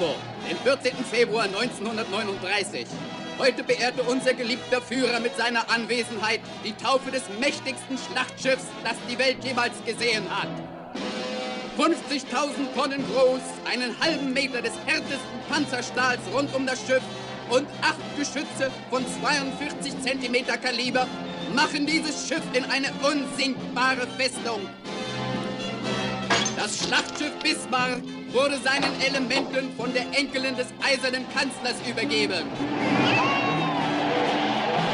Sarajevo, den 14. Februar 1939. Heute beehrte unser geliebter Führer mit seiner Anwesenheit die Taufe des mächtigsten Schlachtschiffs, das die Welt jemals gesehen hat. 50.000 Tonnen groß, einen halben Meter des härtesten Panzerstahls rund um das Schiff und 8 Geschütze von 42 Zentimeter Kaliber machen dieses Schiff in eine unsinkbare Festung. Das Schlachtschiff Bismarck wurde seinen Elementen von der Enkelin des eisernen Kanzlers übergeben.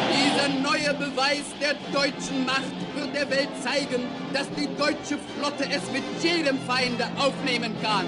Dieser neue Beweis der deutschen Macht wird der Welt zeigen, dass die deutsche Flotte es mit jedem Feinde aufnehmen kann.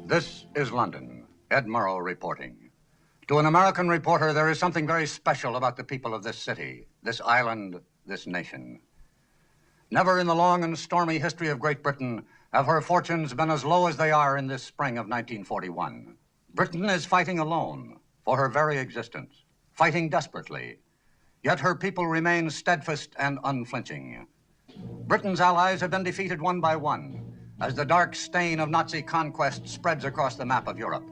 This is London. Ed Murrow reporting. To an American reporter, there is something very special about the people of this city, this island, this nation. Never in the long and stormy history of Great Britain have her fortunes been as low as they are in this spring of 1941. Britain is fighting alone for her very existence, fighting desperately. Yet her people remain steadfast and unflinching. Britain's allies have been defeated one by one as the dark stain of Nazi conquest spreads across the map of Europe.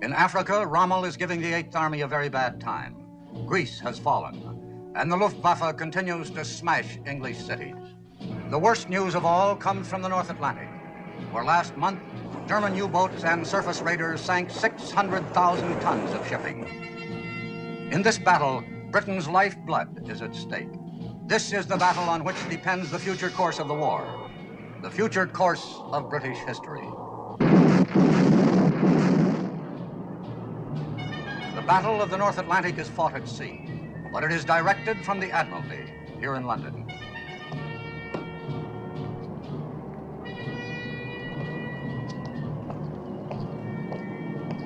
In Africa, Rommel is giving the 8th Army a very bad time. Greece has fallen, and the Luftwaffe continues to smash English cities. The worst news of all comes from the North Atlantic, where last month, German U-boats and surface raiders sank 600,000 tons of shipping. In this battle, Britain's lifeblood is at stake. This is the battle on which depends the future course of the war, the future course of British history. The Battle of the North Atlantic is fought at sea, but it is directed from the Admiralty here in London.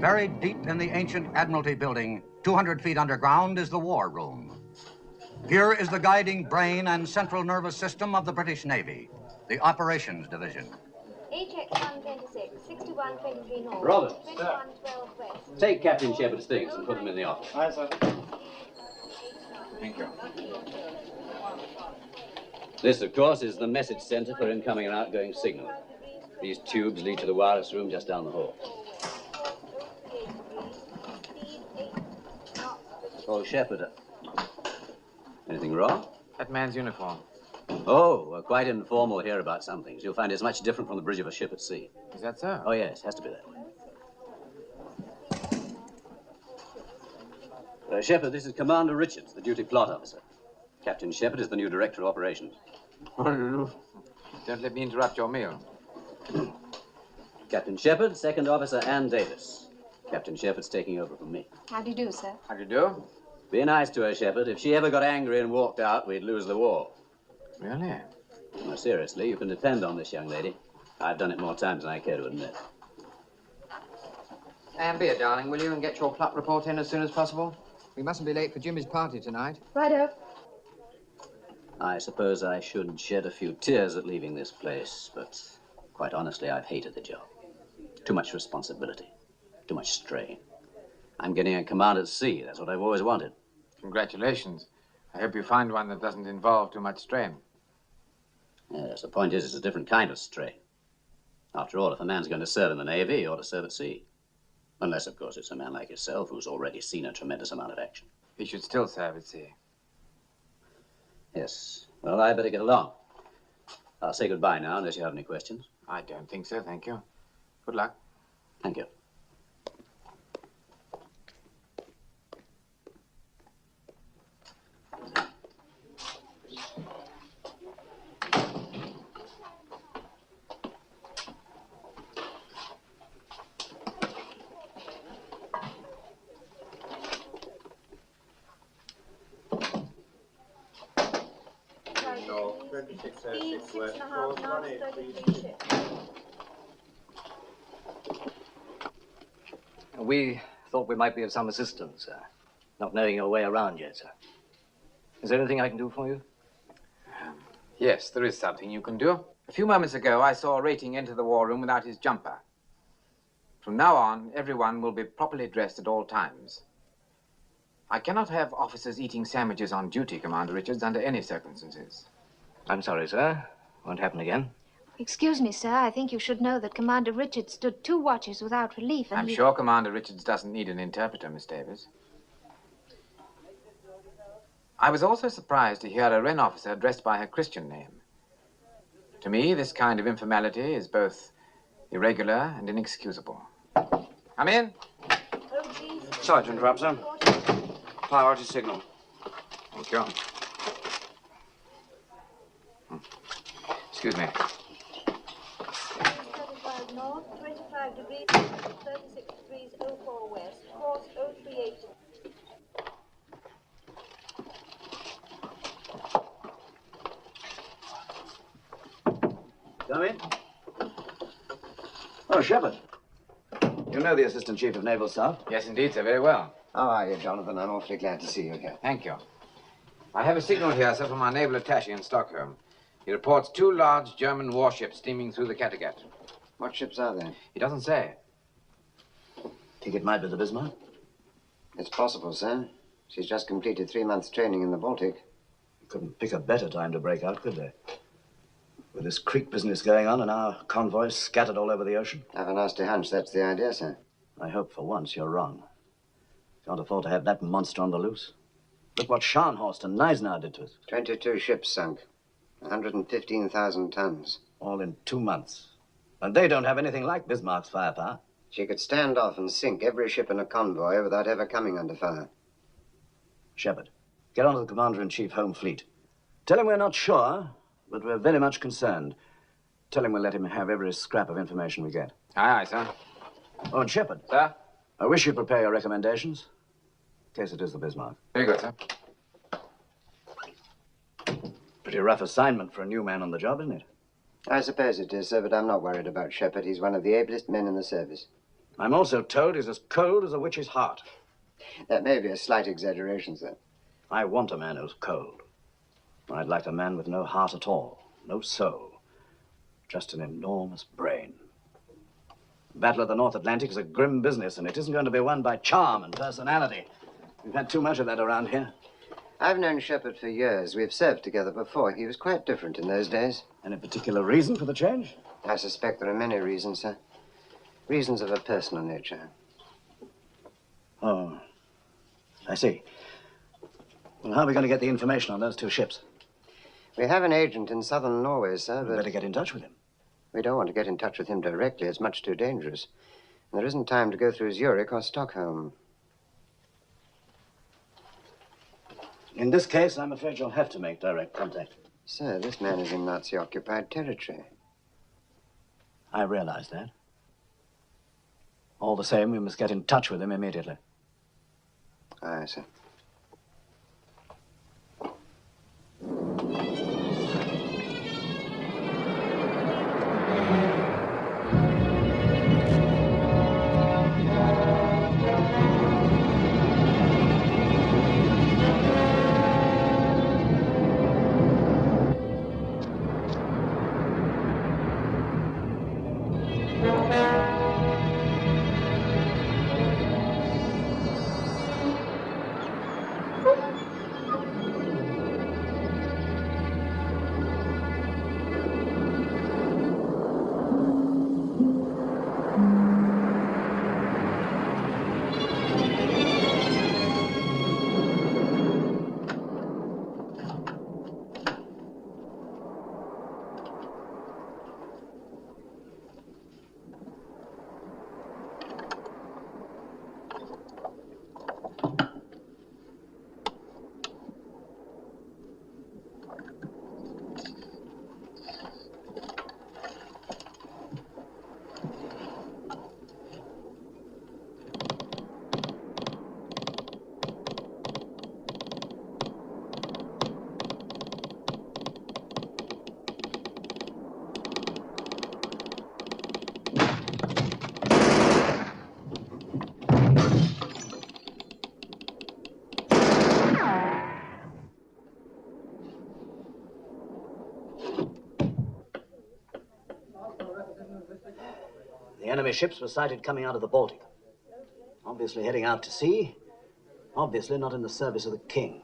Buried deep in the ancient Admiralty building, 200 feet underground, is the War Room. Here is the guiding brain and central nervous system of the British Navy, the Operations Division. HX 126, 6123 North. Robert, 2112 West. take Captain Shepard's things and put them in the office. Aye, sir. Thank you. This, of course, is the message center for incoming and outgoing signal. These tubes lead to the wireless room just down the hall. Oh, Shepard. Anything wrong? That man's uniform. Oh, we're quite informal here about some things. You'll find it's much different from the bridge of a ship at sea. Is that so? Oh, yes, has to be that way. Shepard, this is Commander Richards, the duty plot officer. Captain Shepard is the new director of operations. Don't let me interrupt your meal. Captain Shepard, second officer Ann Davis. Captain Shepherd's taking over from me. How do you do, sir? How do you do? Be nice to her, Shepherd. If she ever got angry and walked out, we'd lose the war. Really? No, seriously, you can depend on this young lady. I've done it more times than I care to admit. And beer, darling, will you, and get your plot report in as soon as possible? We mustn't be late for Jimmy's party tonight. Righto. I suppose I should shed a few tears at leaving this place, but quite honestly, I've hated the job. Too much responsibility, too much strain. I'm getting a command at sea. That's what I've always wanted. Congratulations. I hope you find one that doesn't involve too much strain. Yes, the point is, it's a different kind of strain. After all, if a man's going to serve in the Navy, he ought to serve at sea. Unless, of course, it's a man like yourself who's already seen a tremendous amount of action. He should still serve at sea. Yes. Well, I better get along. I'll say goodbye now, unless you have any questions. I don't think so, thank you. Good luck. Thank you. Speed 6.5 knots, 33 ships. We thought we might be of some assistance, sir. Not knowing your way around yet, sir. Is there anything I can do for you? Yes, there is something you can do. A few moments ago, I saw a rating enter the war room without his jumper. From now on, everyone will be properly dressed at all times. I cannot have officers eating sandwiches on duty, Commander Richards, under any circumstances. I'm sorry, sir. Won't happen again. Excuse me, sir. I think you should know that Commander Richards stood 2 watches without relief, and I'm sure Commander Richards doesn't need an interpreter, Miss Davis. I was also surprised to hear a Wren officer addressed by her Christian name. To me, this kind of informality is both irregular and inexcusable. Come in. Sergeant Rapser. Priority signal. Thank you. Excuse me. 35 north, 25 degrees, 36 degrees 04 west, course 038. Come in. Oh, Shepard. You know the Assistant Chief of Naval Staff? Yes, indeed, sir. Very well. How are you, Jonathan? I'm awfully glad to see you here. Thank you. I have a signal here, sir, from our naval attaché in Stockholm. He reports 2 large German warships steaming through the Kattegat. What ships are they? He doesn't say. Think it might be the Bismarck? It's possible, sir. She's just completed 3 months' training in the Baltic. Couldn't pick a better time to break out, could they? With this creek business going on and our convoys scattered all over the ocean. I've a nasty hunch that's the idea, sir. I hope for once you're wrong. Can't afford to have that monster on the loose. Look what Scharnhorst and Neisner did to us. 22 ships sunk. 115,000 tons. All in 2 months. And they don't have anything like Bismarck's firepower. She could stand off and sink every ship in a convoy without ever coming under fire. Shepard, get on to the Commander-in-Chief Home Fleet. Tell him we're not sure, but we're very much concerned. Tell him we'll let him have every scrap of information we get. Aye, aye, sir. Oh, and Shepard. Sir? I wish you'd prepare your recommendations, in case it is the Bismarck. Very good, sir. Pretty rough assignment for a new man on the job, isn't it? I suppose it is, sir, but I'm not worried about Shepard. He's one of the ablest men in the service. I'm also told he's as cold as a witch's heart. That may be a slight exaggeration, sir. I want a man who's cold. I'd like a man with no heart at all, no soul, just an enormous brain. The Battle of the North Atlantic is a grim business, and it isn't going to be won by charm and personality. We've had too much of that around here. I've known Shepard for years. We've served together before. He was quite different in those days. Any particular reason for the change? I suspect there are many reasons, sir. Reasons of a personal nature. Oh, I see. Well, how are we going to get the information on those 2 ships? We have an agent in southern Norway, sir, We'd but better get in touch with him. we don't want to get in touch with him directly. It's much too dangerous. And there isn't time to go through Zurich or Stockholm. In this case, I'm afraid you'll have to make direct contact. Sir, this man is in Nazi-occupied territory. I realize that. All the same, we must get in touch with him immediately. Aye, sir. The enemy ships were sighted coming out of the Baltic. Obviously heading out to sea. Obviously not in the service of the king.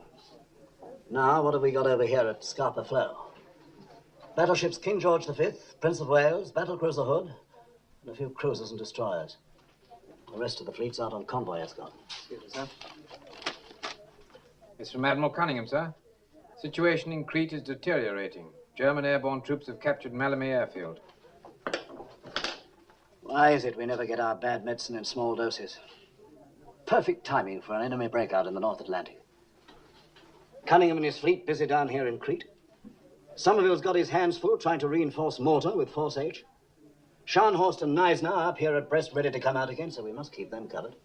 Now, what have we got over here at Scapa Flow? Battleships King George V, Prince of Wales, battlecruiser Hood, and a few cruisers and destroyers. The rest of the fleet's out on convoy escort. Excuse me, sir. It's from Admiral Cunningham, sir. Situation in Crete is deteriorating. German airborne troops have captured Malmö airfield. Why is it we never get our bad medicine in small doses? Perfect timing for an enemy breakout in the North Atlantic. Cunningham and his fleet busy down here in Crete. Somerville's got his hands full trying to reinforce Malta with Force H. Scharnhorst and Neisner are up here at Brest ready to come out again, so we must keep them covered.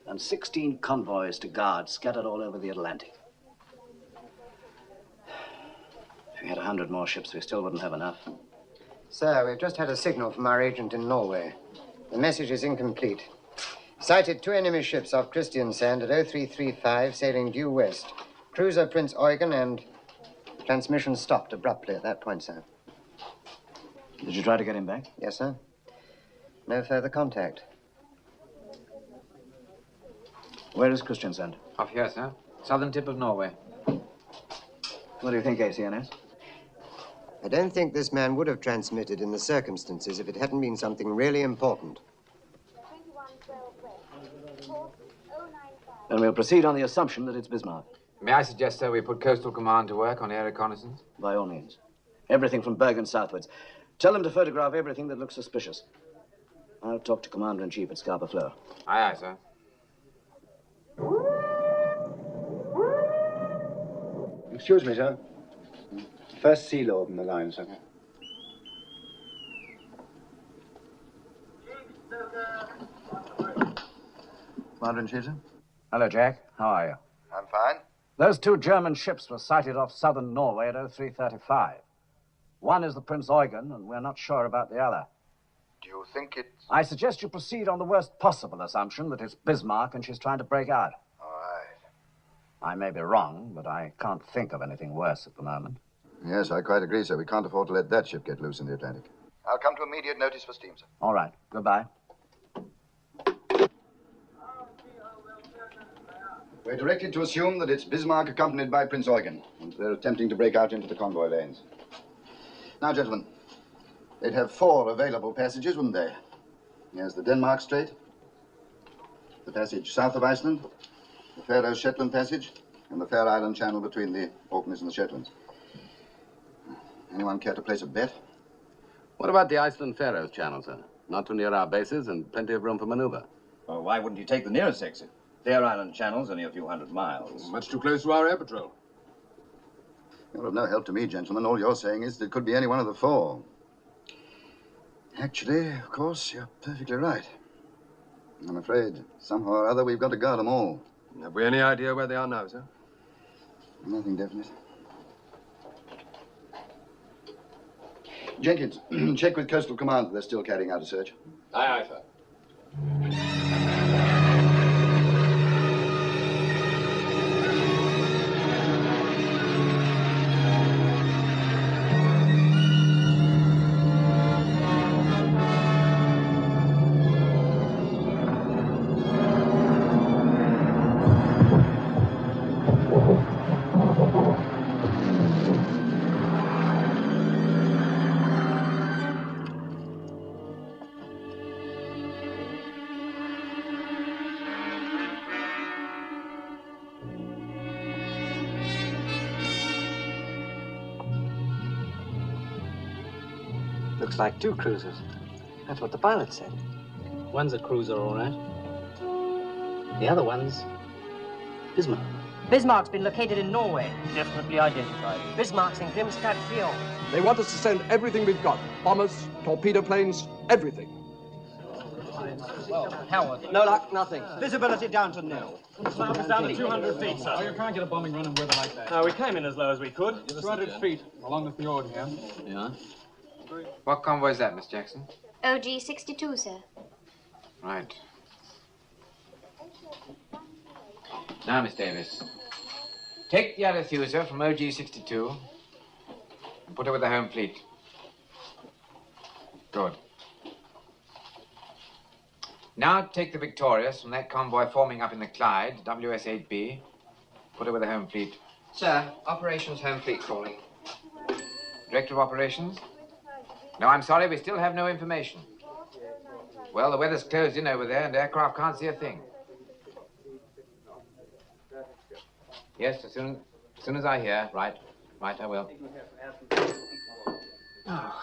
And 16 convoys to guard scattered all over the Atlantic. If we had 100 more ships, we still wouldn't have enough. Sir, we've just had a signal from our agent in Norway. The message is incomplete. Sighted 2 enemy ships off Christiansand at 0335, sailing due west. Cruiser Prince Eugen, and transmission stopped abruptly at that point, sir. Did you try to get him back? Yes, sir. No further contact. Where is Christiansand? Off here, sir. Southern tip of Norway. What do you think, ACNS? I don't think this man would have transmitted in the circumstances if it hadn't been something really important. 2112 West. Course 095. Then we'll proceed on the assumption that it's Bismarck. May I suggest, sir, we put Coastal Command to work on air reconnaissance? By all means. Everything from Bergen southwards. Tell them to photograph everything that looks suspicious. I'll talk to Commander-in-Chief at Scapa Flow. Aye, aye, sir. Excuse me, sir. First sea lord in the line, sir. Commander-in-Chief, sir? Hello, Jack. How are you? I'm fine. Those 2 German ships were sighted off southern Norway at 0335. One is the Prince Eugen, and we're not sure about the other. Do you think it's... I suggest you proceed on the worst possible assumption that it's Bismarck and she's trying to break out. All right. I may be wrong, but I can't think of anything worse at the moment. Yes, I quite agree, sir. We can't afford to let that ship get loose in the Atlantic. I'll come to immediate notice for steam, sir. All right. Goodbye. We're directed to assume that it's Bismarck accompanied by Prince Eugen, and they're attempting to break out into the convoy lanes. Now, gentlemen, they'd have 4 available passages, wouldn't they? Here's the Denmark Strait, the passage south of Iceland, the Faroe-Shetland passage, and the Fair Island Channel between the Orkneys and the Shetlands. Anyone care to place a bet? What about the Iceland-Faroes Channel, sir? Not too near our bases and plenty of room for maneuver. Well, why wouldn't you take the nearest exit? Fair Island Channel's only a few hundred miles. Much too close to our air patrol. You're of no help to me, gentlemen. All you're saying is that it could be any one of the 4. Actually, of course, you're perfectly right. I'm afraid somehow or other we've got to guard them all. Have we any idea where they are now, sir? Nothing definite. Jenkins, check with Coastal Command that they're still carrying out a search. Aye, aye, sir. Looks like 2 cruisers. That's what the pilot said. One's a cruiser, all right. The other one's Bismarck. Bismarck's been located in Norway. Definitely identified. Bismarck's in Grimstad Fjord. They want us to send everything we've got. Bombers, torpedo planes, everything. Howard. No luck, nothing. Visibility down to nil. Slam is down to 200 feet, sir. Oh, you can't get a bombing run in weather like that. No, we came in as low as we could. 200 feet along the fjord here. Yeah? What convoy is that, Miss Jackson? OG 62, sir. Right. Now, Miss Davis, take the Arethusa from OG 62 and put her with the home fleet. Good. Now take the Victorious from that convoy forming up in the Clyde, WS-8B. Put her with the home fleet. Sir, Operations Home Fleet calling. Director of Operations? No, I'm sorry, we still have no information. Well, the weather's closed in over there and aircraft can't see a thing. Yes, as soon as I hear. Right, I will. Oh.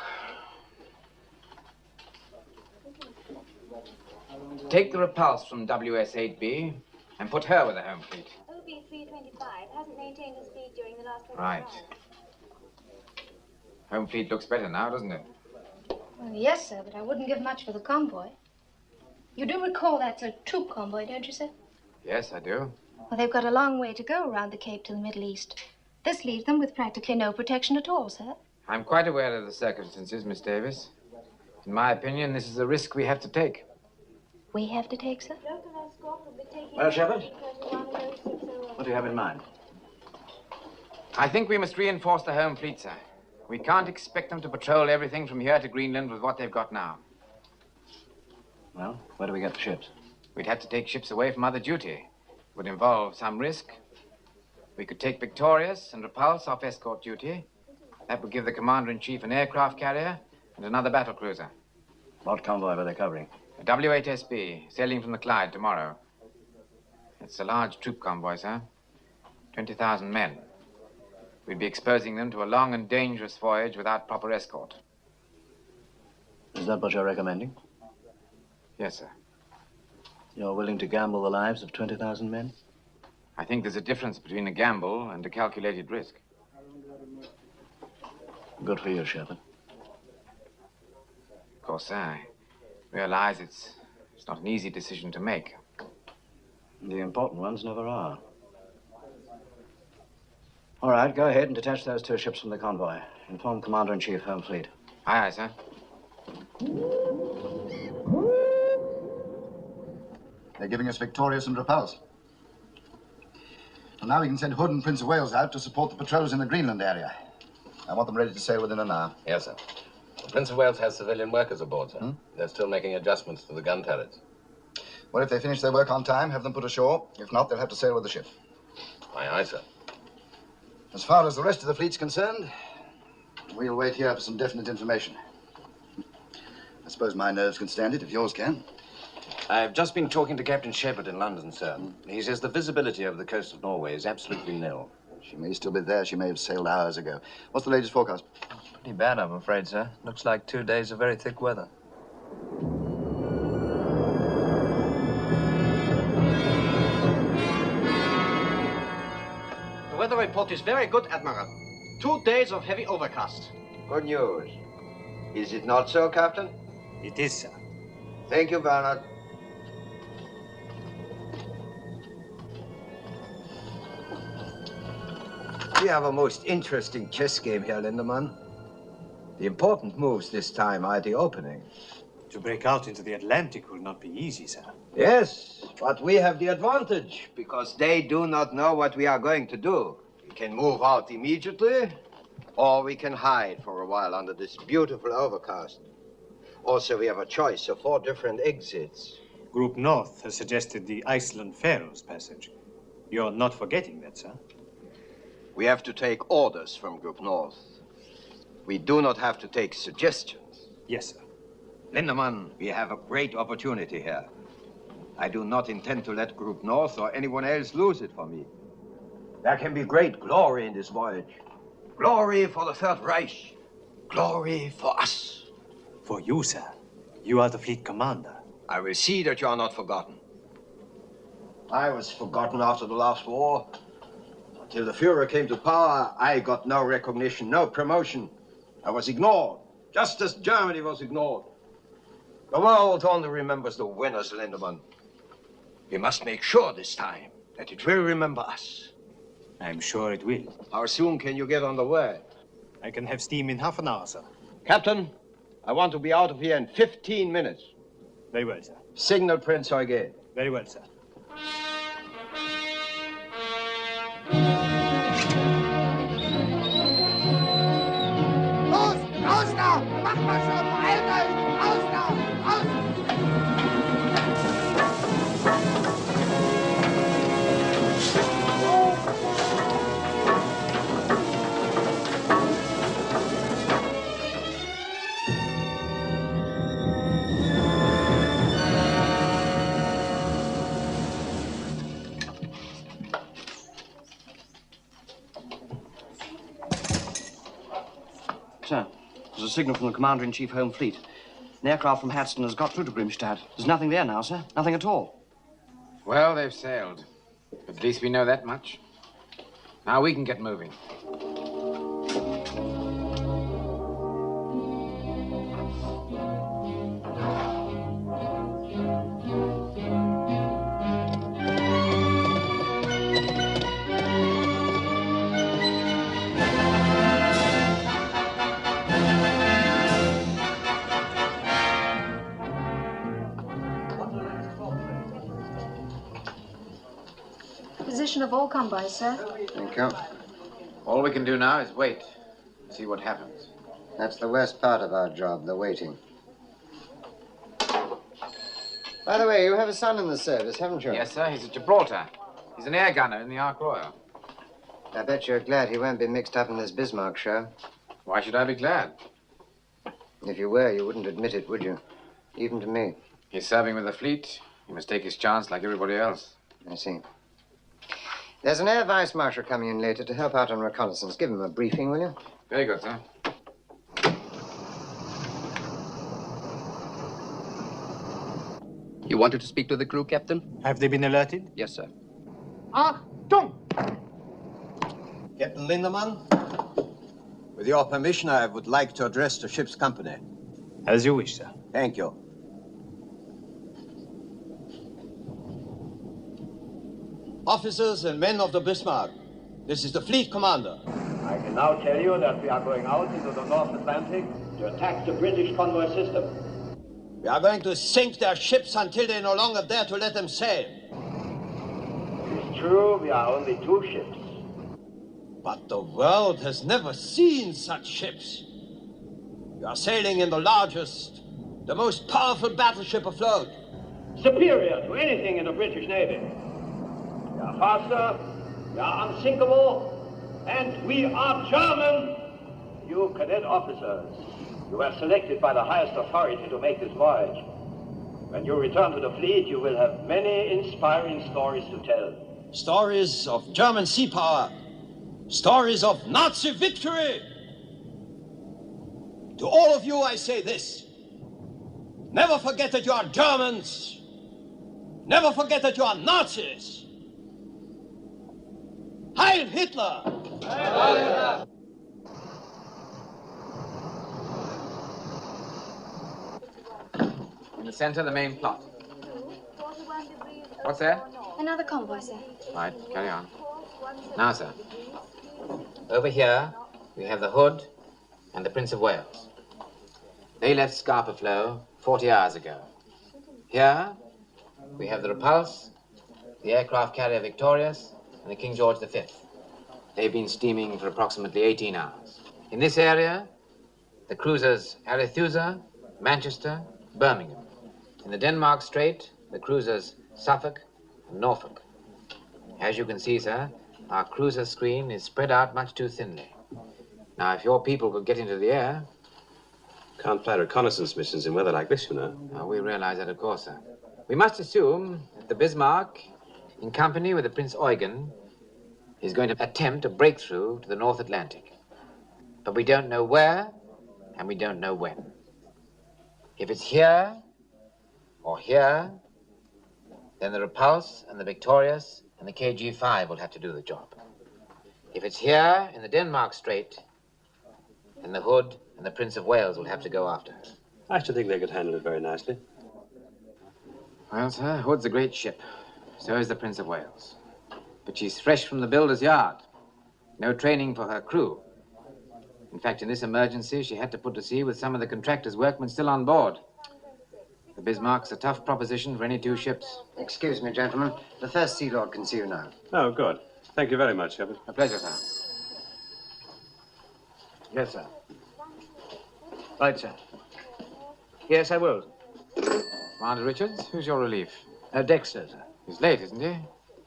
Take the Repulse from WS-8B and put her with the home fleet. OB 325 hasn't maintained his speed during the last 24 Right. hours. Home fleet looks better now, doesn't it? Well, yes, sir, but I wouldn't give much for the convoy. You do recall that's a troop convoy, don't you, sir? Yes, I do. Well, they've got a long way to go around the Cape to the Middle East. This leaves them with practically no protection at all, sir. I'm quite aware of the circumstances, Miss Davis. In my opinion, this is a risk we have to take. We have to take, sir? Well, Shepard, what do you have in mind? I think we must reinforce the home fleet, sir. We can't expect them to patrol everything from here to Greenland with what they've got now. Well, where do we get the ships? We'd have to take ships away from other duty. It would involve some risk. We could take Victorious and Repulse off escort duty. That would give the Commander-in-Chief an aircraft carrier and another battle cruiser. What convoy were they covering? A W-8SB, sailing from the Clyde tomorrow. It's a large troop convoy, sir. 20,000 men. We'd be exposing them to a long and dangerous voyage without proper escort. Is that what you're recommending? Yes, sir. You're willing to gamble the lives of 20,000 men? I think there's a difference between a gamble and a calculated risk. Good for you, Shepard. Of course, I realize it's not an easy decision to make. The important ones never are. All right, go ahead and detach those 2 ships from the convoy. Inform Commander-in-Chief, Home Fleet. Aye, aye, sir. They're giving us Victorious and Repulse. Well, now we can send Hood and Prince of Wales out to support the patrols in the Greenland area. I want them ready to sail within an hour. Yes, sir. The Prince of Wales has civilian workers aboard, sir. They're still making adjustments to the gun turrets. Well, if they finish their work on time, have them put ashore. If not, they'll have to sail with the ship. Aye, aye, sir. As far as the rest of the fleet's concerned, we'll wait here for some definite information. I suppose my nerves can stand it, if yours can. I've just been talking to Captain Shepard in London, sir. He says the visibility over the coast of Norway is absolutely nil. She may still be there. She may have sailed hours ago. What's the latest forecast? Pretty bad, I'm afraid, sir. Looks like 2 days of very thick weather. The weather report is very good, Admiral. 2 days of heavy overcast. Good news. Is it not so, Captain? It is, sir. Thank you, Bernard. We have a most interesting chess game here, Lindemann. The important moves this time are at the opening. To break out into the Atlantic will not be easy, sir. Yes, but we have the advantage because they do not know what we are going to do. We can move out immediately, or we can hide for a while under this beautiful overcast. Also, we have a choice of 4 different exits. Group North has suggested the Iceland-Faroes passage. You're not forgetting that, sir? We have to take orders from Group North. We do not have to take suggestions. Yes, sir. Lindemann, we have a great opportunity here. I do not intend to let Group North or anyone else lose it for me. There can be great glory in this voyage. Glory for the Third Reich. Glory for us. For you, sir. You are the fleet commander. I will see that you are not forgotten. I was forgotten after the last war. Until the Führer came to power, I got no recognition, no promotion. I was ignored, just as Germany was ignored. The world only remembers the winners, Lindemann. We must make sure this time that it will remember us. I'm sure it will. How soon can you get on the way? I can have steam in half an hour, sir. Captain, I want to be out of here in 15 minutes. Very well, sir. Signal Prince Eugen. Very well, sir. Los! Raus da! Mach mal schon! Beeilt euch! Raus da! Raus! Sir, there's a signal from the Commander-in-Chief Home Fleet. An aircraft from Hadston has got through to Grimstad. There's nothing there now, sir. Nothing at all. Well, they've sailed. But at least we know that much. Now we can get moving. Position of all convoys, sir. Thank you. All we can do now is wait. See what happens. That's the worst part of our job, the waiting. By the way, you have a son in the service, haven't you? Yes, sir. He's at Gibraltar. He's an air gunner in the Ark Royal. I bet you're glad he won't be mixed up in this Bismarck show. Why should I be glad? If you were, you wouldn't admit it, would you? Even to me. He's serving with the fleet. He must take his chance like everybody else. I see. There's an air vice marshal coming in later to help out on reconnaissance. Give him a briefing, will you? Very good, sir. You wanted to speak to the crew, Captain? Have they been alerted? Yes, sir. Achtung! Captain Lindemann, with your permission, I would like to address the ship's company. As you wish, sir. Thank you. Officers and men of the Bismarck, this is the fleet commander. I can now tell you that we are going out into the North Atlantic to attack the British convoy system. We are going to sink their ships until they no longer dare to let them sail. It is true, we are only 2 ships. But the world has never seen such ships. We are sailing in the largest, the most powerful battleship afloat. Superior to anything in the British Navy. We are faster, we are unsinkable, and we are German. You cadet officers, you were selected by the highest authority to make this voyage. When you return to the fleet, you will have many inspiring stories to tell. Stories of German sea power. Stories of Nazi victory. To all of you, I say this. Never forget that you are Germans. Never forget that you are Nazis. Heil Hitler! Heil Hitler! In the center, the main plot. What's that? Another convoy, sir. Right, carry on. Now, sir. Over here, we have the Hood and the Prince of Wales. They left Scapa Flow 40 hours ago. Here, we have the Repulse, the aircraft carrier Victorious, and the King George V. They've been steaming for approximately 18 hours. In this area, the cruisers Arethusa, Manchester, Birmingham. In the Denmark Strait, the cruisers Suffolk and Norfolk. As you can see, sir, our cruiser screen is spread out much too thinly. Now, if your people could get into the air... Can't fly reconnaissance missions in weather like this, you know. We realize that, of course, sir. We must assume that the Bismarck, in company with the Prince Eugen, is going to attempt a breakthrough to the North Atlantic. But we don't know where, and we don't know when. If it's here, or here, then the Repulse and the Victorious and the KG-5 will have to do the job. If it's here, in the Denmark Strait, then the Hood and the Prince of Wales will have to go after her. I should think they could handle it very nicely. Well, sir, Hood's a great ship. So is the Prince of Wales. But she's fresh from the builder's yard. No training for her crew. In fact, in this emergency, she had to put to sea with some of the contractor's workmen still on board. The Bismarck's a tough proposition for any two ships. Excuse me, gentlemen. The First Sea Lord can see you now. Oh, good. Thank you very much, Shepard. A pleasure, sir. Yes, sir. Right, sir. Yes, I will. Commander Richards, who's your relief? Dexter, sir. He's late, isn't he?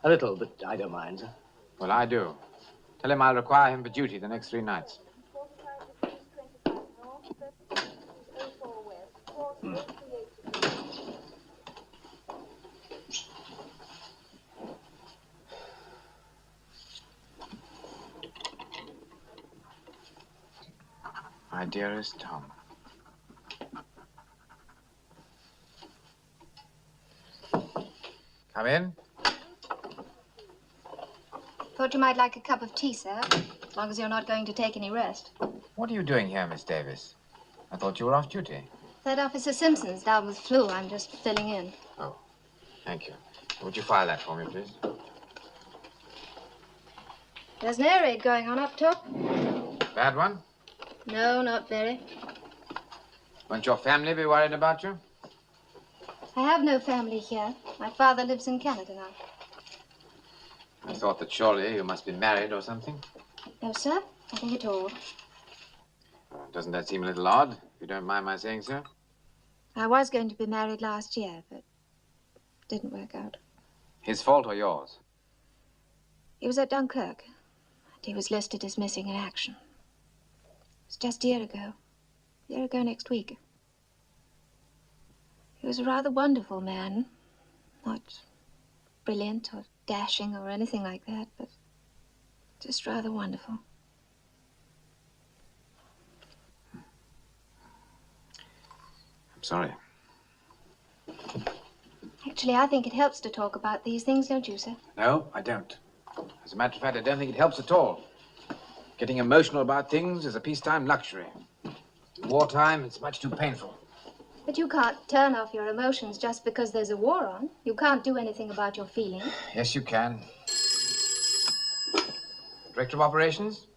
A little, but I don't mind, sir. Well, I do. Tell him I'll require him for duty the next 3 nights. My dearest Tom. Come in. Thought you might like a cup of tea, sir, as long as you're not going to take any rest. What are you doing here, Miss Davis? I thought you were off duty. Third Officer Simpson's down with flu. I'm just filling in. Oh, thank you. Would you file that for me, please? There's an air raid going on up top. Bad one? No, not very. Won't your family be worried about you? I have no family here. My father lives in Canada now. I thought that surely you must be married or something. No, sir. Nothing at all. Doesn't that seem a little odd, if you don't mind my saying so? I was going to be married last year, but it didn't work out. His fault or yours? He was at Dunkirk, and he was listed as missing in action. It was just a year ago. A year ago next week. He was a rather wonderful man. Not brilliant or dashing or anything like that, but just rather wonderful. I'm sorry. Actually, I think it helps to talk about these things, don't you, sir? No, I don't. As a matter of fact, I don't think it helps at all. Getting emotional about things is a peacetime luxury. Wartime, it's much too painful. But you can't turn off your emotions just because there's a war on. You can't do anything about your feelings. Yes, you can. Director of Operations?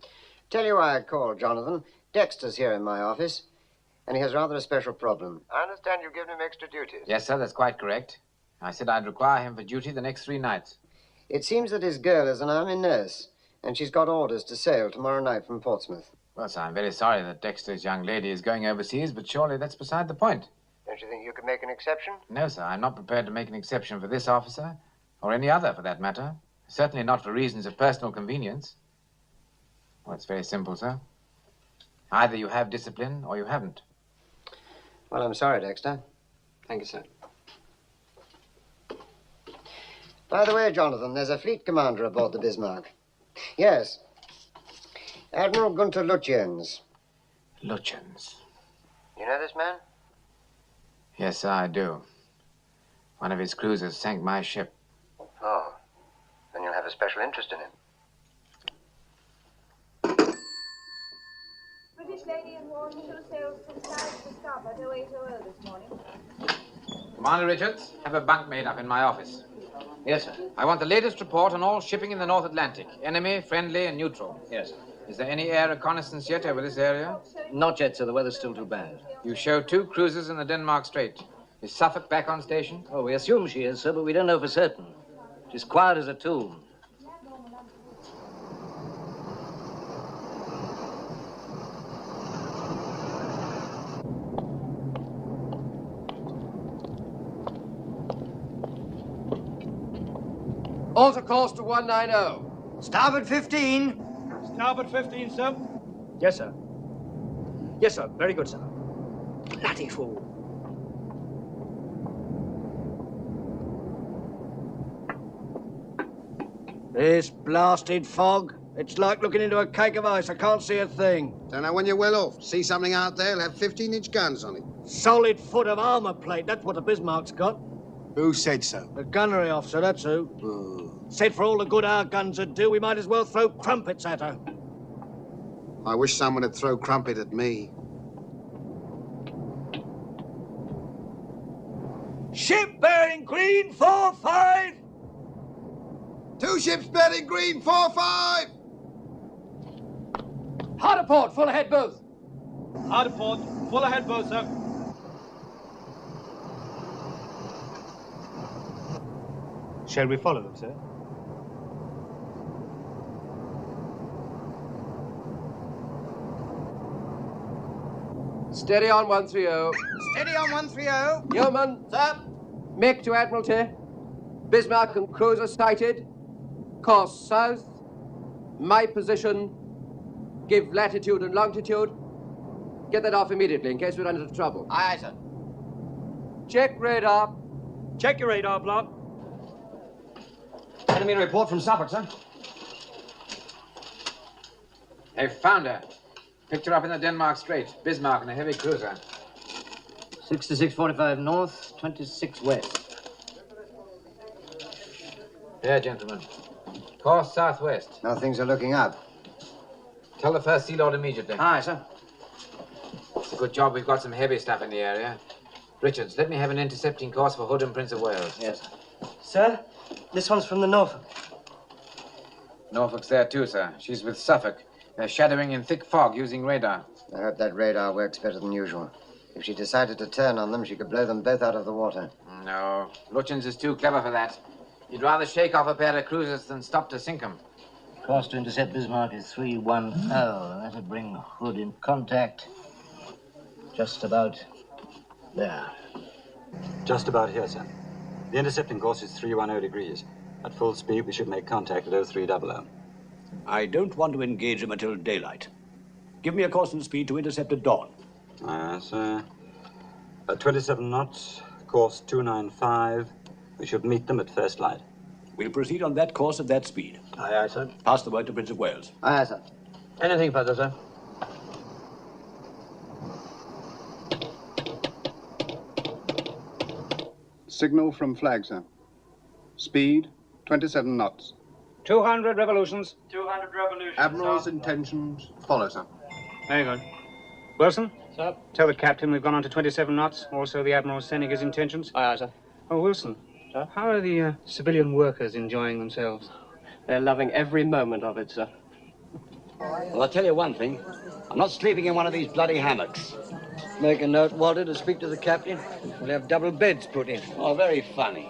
Tell you why I called, Jonathan. Dexter's here in my office, and he has rather a special problem. I understand you've given him extra duties. Yes, sir, that's quite correct. I said I'd require him for duty the next 3 nights. It seems that his girl is an army nurse, and she's got orders to sail tomorrow night from Portsmouth. Well, sir, I'm very sorry that Dexter's young lady is going overseas, but surely that's beside the point. Don't you think you could make an exception? No, sir, I'm not prepared to make an exception for this officer, or any other for that matter. Certainly not for reasons of personal convenience. Well, it's very simple, sir. Either you have discipline or you haven't. Well, I'm sorry, Dexter. Thank you, sir. By the way, Jonathan, there's a fleet commander aboard the Bismarck. Yes. Admiral Gunther Lutyens. Lutyens? You know this man? Yes, sir, I do. One of his cruisers sank my ship. Oh. Then you'll have a special interest in him. British Lady and Warren, 2 sails from South to starboard, 0800 this morning. Commander Richards, have a bunk made up in my office. Yes, sir. I want the latest report on all shipping in the North Atlantic. Enemy, friendly, and neutral. Yes, sir. Is there any air reconnaissance yet over this area? Not yet, sir. The weather's still too bad. You show 2 cruisers in the Denmark Strait. Is Suffolk back on station? Oh, we assume she is, sir, but we don't know for certain. She's quiet as a tomb. Alter course to 190. Starboard 15. Starboard 15, sir. Yes, sir. Yes, sir. Very good, sir. Bloody fool. This blasted fog. It's like looking into a cake of ice. I can't see a thing. Don't know when you're well off. See something out there, it'll have 15-inch guns on it. Solid foot of armor plate. That's what the Bismarck's got. Who said so? The gunnery officer, that's who. Said for all the good our guns would do, we might as well throw crumpets at her. I wish someone would throw crumpet at me. Ship bearing green 4-5. 2 ships bearing green 4-5. Hard a port, full ahead both. Hard port, full ahead both, sir. Shall we follow them, sir? Steady on 130. Steady on 130. Yeoman. Sir. Make to Admiralty. Bismarck and cruiser sighted. Course south. My position. Give latitude and longitude. Get that off immediately in case we run into trouble. Aye, aye, sir. Check radar. Check your radar, block. Enemy report from Suffolk, sir. They've found her. Picked her up in the Denmark Strait. Bismarck in a heavy cruiser. 6645 north, 26 west. There, gentlemen. Course southwest. Now things are looking up. Tell the First Sea Lord immediately. Aye, sir. It's a good job we've got some heavy stuff in the area. Richards, let me have an intercepting course for Hood and Prince of Wales. Yes, sir. Sir, this one's from the Norfolk. Norfolk's there too, sir. She's with Suffolk. They're shadowing in thick fog using radar. I hope that radar works better than usual. If she decided to turn on them, she could blow them both out of the water. No, Lutyens is too clever for that. He'd rather shake off a pair of cruisers than stop to sink them. Course to intercept Bismarck is 310. That'll bring Hood in contact. Just about there. Just about here, sir. The intercepting course is 310 degrees. At full speed, we should make contact at 0300. I don't want to engage them until daylight. Give me a course and speed to intercept at dawn. Sir. 27 knots, course 295. We should meet them at first light. We'll proceed on that course at that speed. Aye, aye, sir. Pass the word to Prince of Wales. Aye, aye, sir. Anything further, sir? Signal from flag, sir. Speed, 27 knots. 200 revolutions. 200 revolutions. Admiral's intentions follow, sir. Very good. Wilson? Sir? Tell the captain we've gone on to 27 knots. Also, the Admiral's sending his intentions. Aye, aye, sir. Oh, Wilson. Sir? How are the civilian workers enjoying themselves? They're loving every moment of it, sir. Well, I'll tell you one thing. I'm not sleeping in one of these bloody hammocks. Make a note, Walter, to speak to the captain. We'll have double beds put in. Oh, very funny.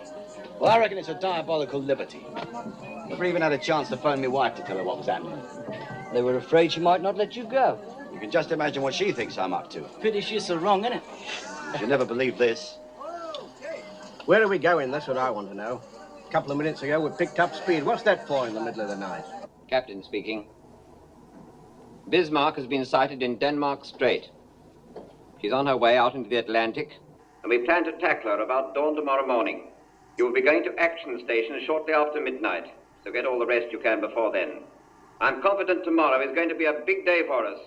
Well, I reckon it's a diabolical liberty. Never even had a chance to phone my wife to tell her what was happening. They were afraid she might not let you go. You can just imagine what she thinks I'm up to. Pity she's so wrong, innit? She'll never believe this. Where are we going? That's what I want to know. A couple of minutes ago, we picked up speed. What's that for in the middle of the night? Captain speaking. Bismarck has been sighted in Denmark Strait. She's on her way out into the Atlantic, and we plan to tackle her about dawn tomorrow morning. You will be going to Action Station shortly after midnight, so get all the rest you can before then. I'm confident tomorrow is going to be a big day for us.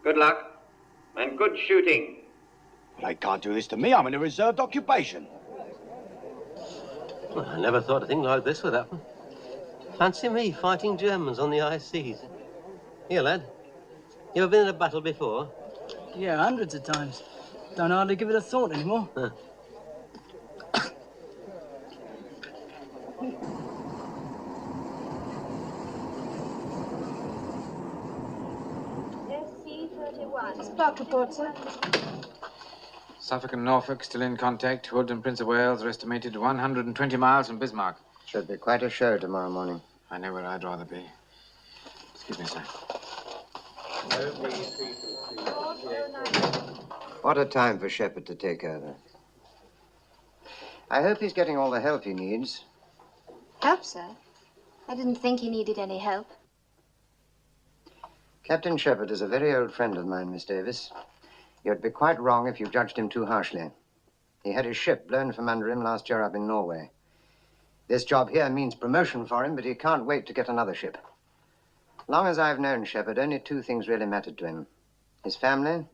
Good luck, and good shooting. But they can't do this to me. I'm in a reserved occupation. Well, I never thought a thing like this would happen. Fancy me fighting Germans on the high seas. Here, lad. You ever been in a battle before? Yeah, hundreds of times. Don't hardly give it a thought anymore. Huh. SC-31. Spark report, sir. Suffolk and Norfolk still in contact. Hood and Prince of Wales are estimated 120 miles from Bismarck. Should be quite a show tomorrow morning. I know where I'd rather be. Excuse me, sir. What a time for Shepard to take over. I hope he's getting all the help he needs. Help, sir? I didn't think he needed any help. Captain Shepard is a very old friend of mine, Miss Davis. You'd be quite wrong if you judged him too harshly. He had his ship blown from under him last year up in Norway. This job here means promotion for him, but he can't wait to get another ship. Long as I've known Shepard, only two things really mattered to him. His family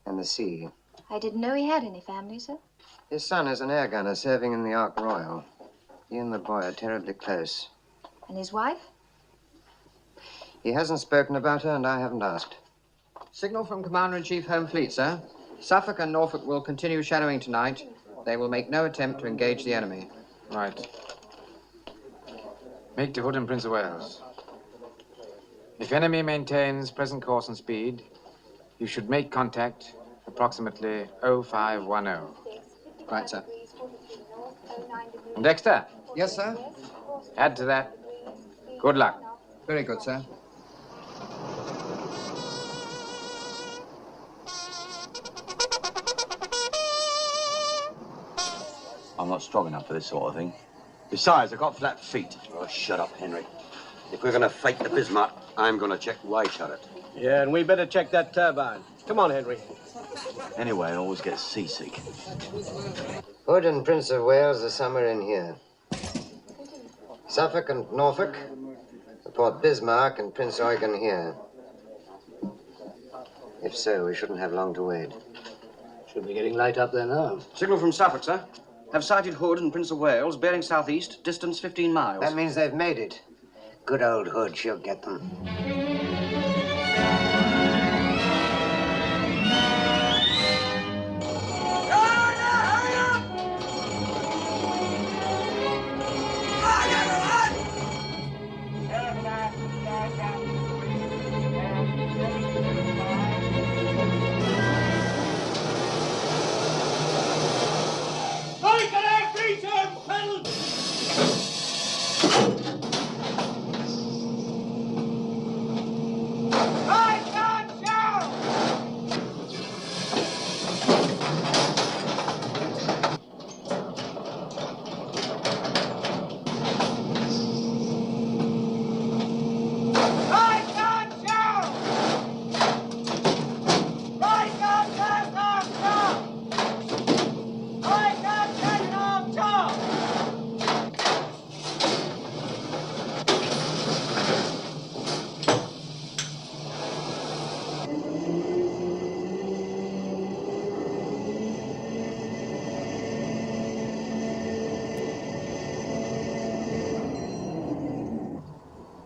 and the sea. I didn't know he had any family, sir. His son is an air gunner serving in the Ark Royal. He and the boy are terribly close. And his wife? He hasn't spoken about her, and I haven't asked. Signal from Commander-in-Chief Home Fleet, sir. Suffolk and Norfolk will continue shadowing tonight. They will make no attempt to engage the enemy. Right. Make to Hood and Prince of Wales. If enemy maintains present course and speed, you should make contact approximately 0510. Right, sir. And Dexter? Yes, sir? Add to that. Good luck. Very good, sir. I'm not strong enough for this sort of thing. Besides, I've got flat feet. Oh, shut up, Henry. If we're going to fight the Bismarck, I'm going to check why turret. Yeah, and we better check that turbine. Come on, Henry. Anyway, I always get seasick. Hood and Prince of Wales are somewhere in here. Suffolk and Norfolk report Bismarck and Prince Eugen here. If so, we shouldn't have long to wait. Should be getting light up there now. Signal from Suffolk, sir. Have sighted Hood and Prince of Wales, bearing southeast, distance 15 miles. That means they've made it. Good old Hood, she'll get them.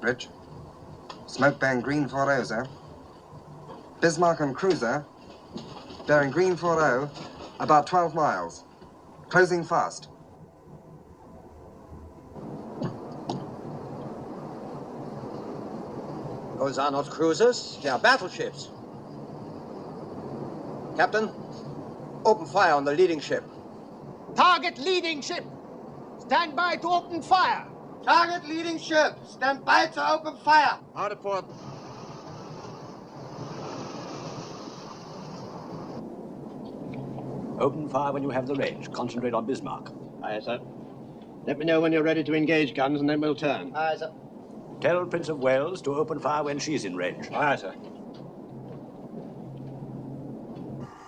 Bridge. Smoke bearing green 40, sir. Bismarck and cruiser bearing green 40, about 12 miles. Closing fast. Those are not cruisers, they are battleships. Captain, open fire on the leading ship. Target leading ship. Stand by to open fire. Target leading ship. Stand by to open fire. Hard at port. Open fire when you have the range. Concentrate on Bismarck. Aye, sir. Let me know when you're ready to engage guns, and then we'll turn. Aye, sir. Tell Prince of Wales to open fire when she's in range. Aye, sir.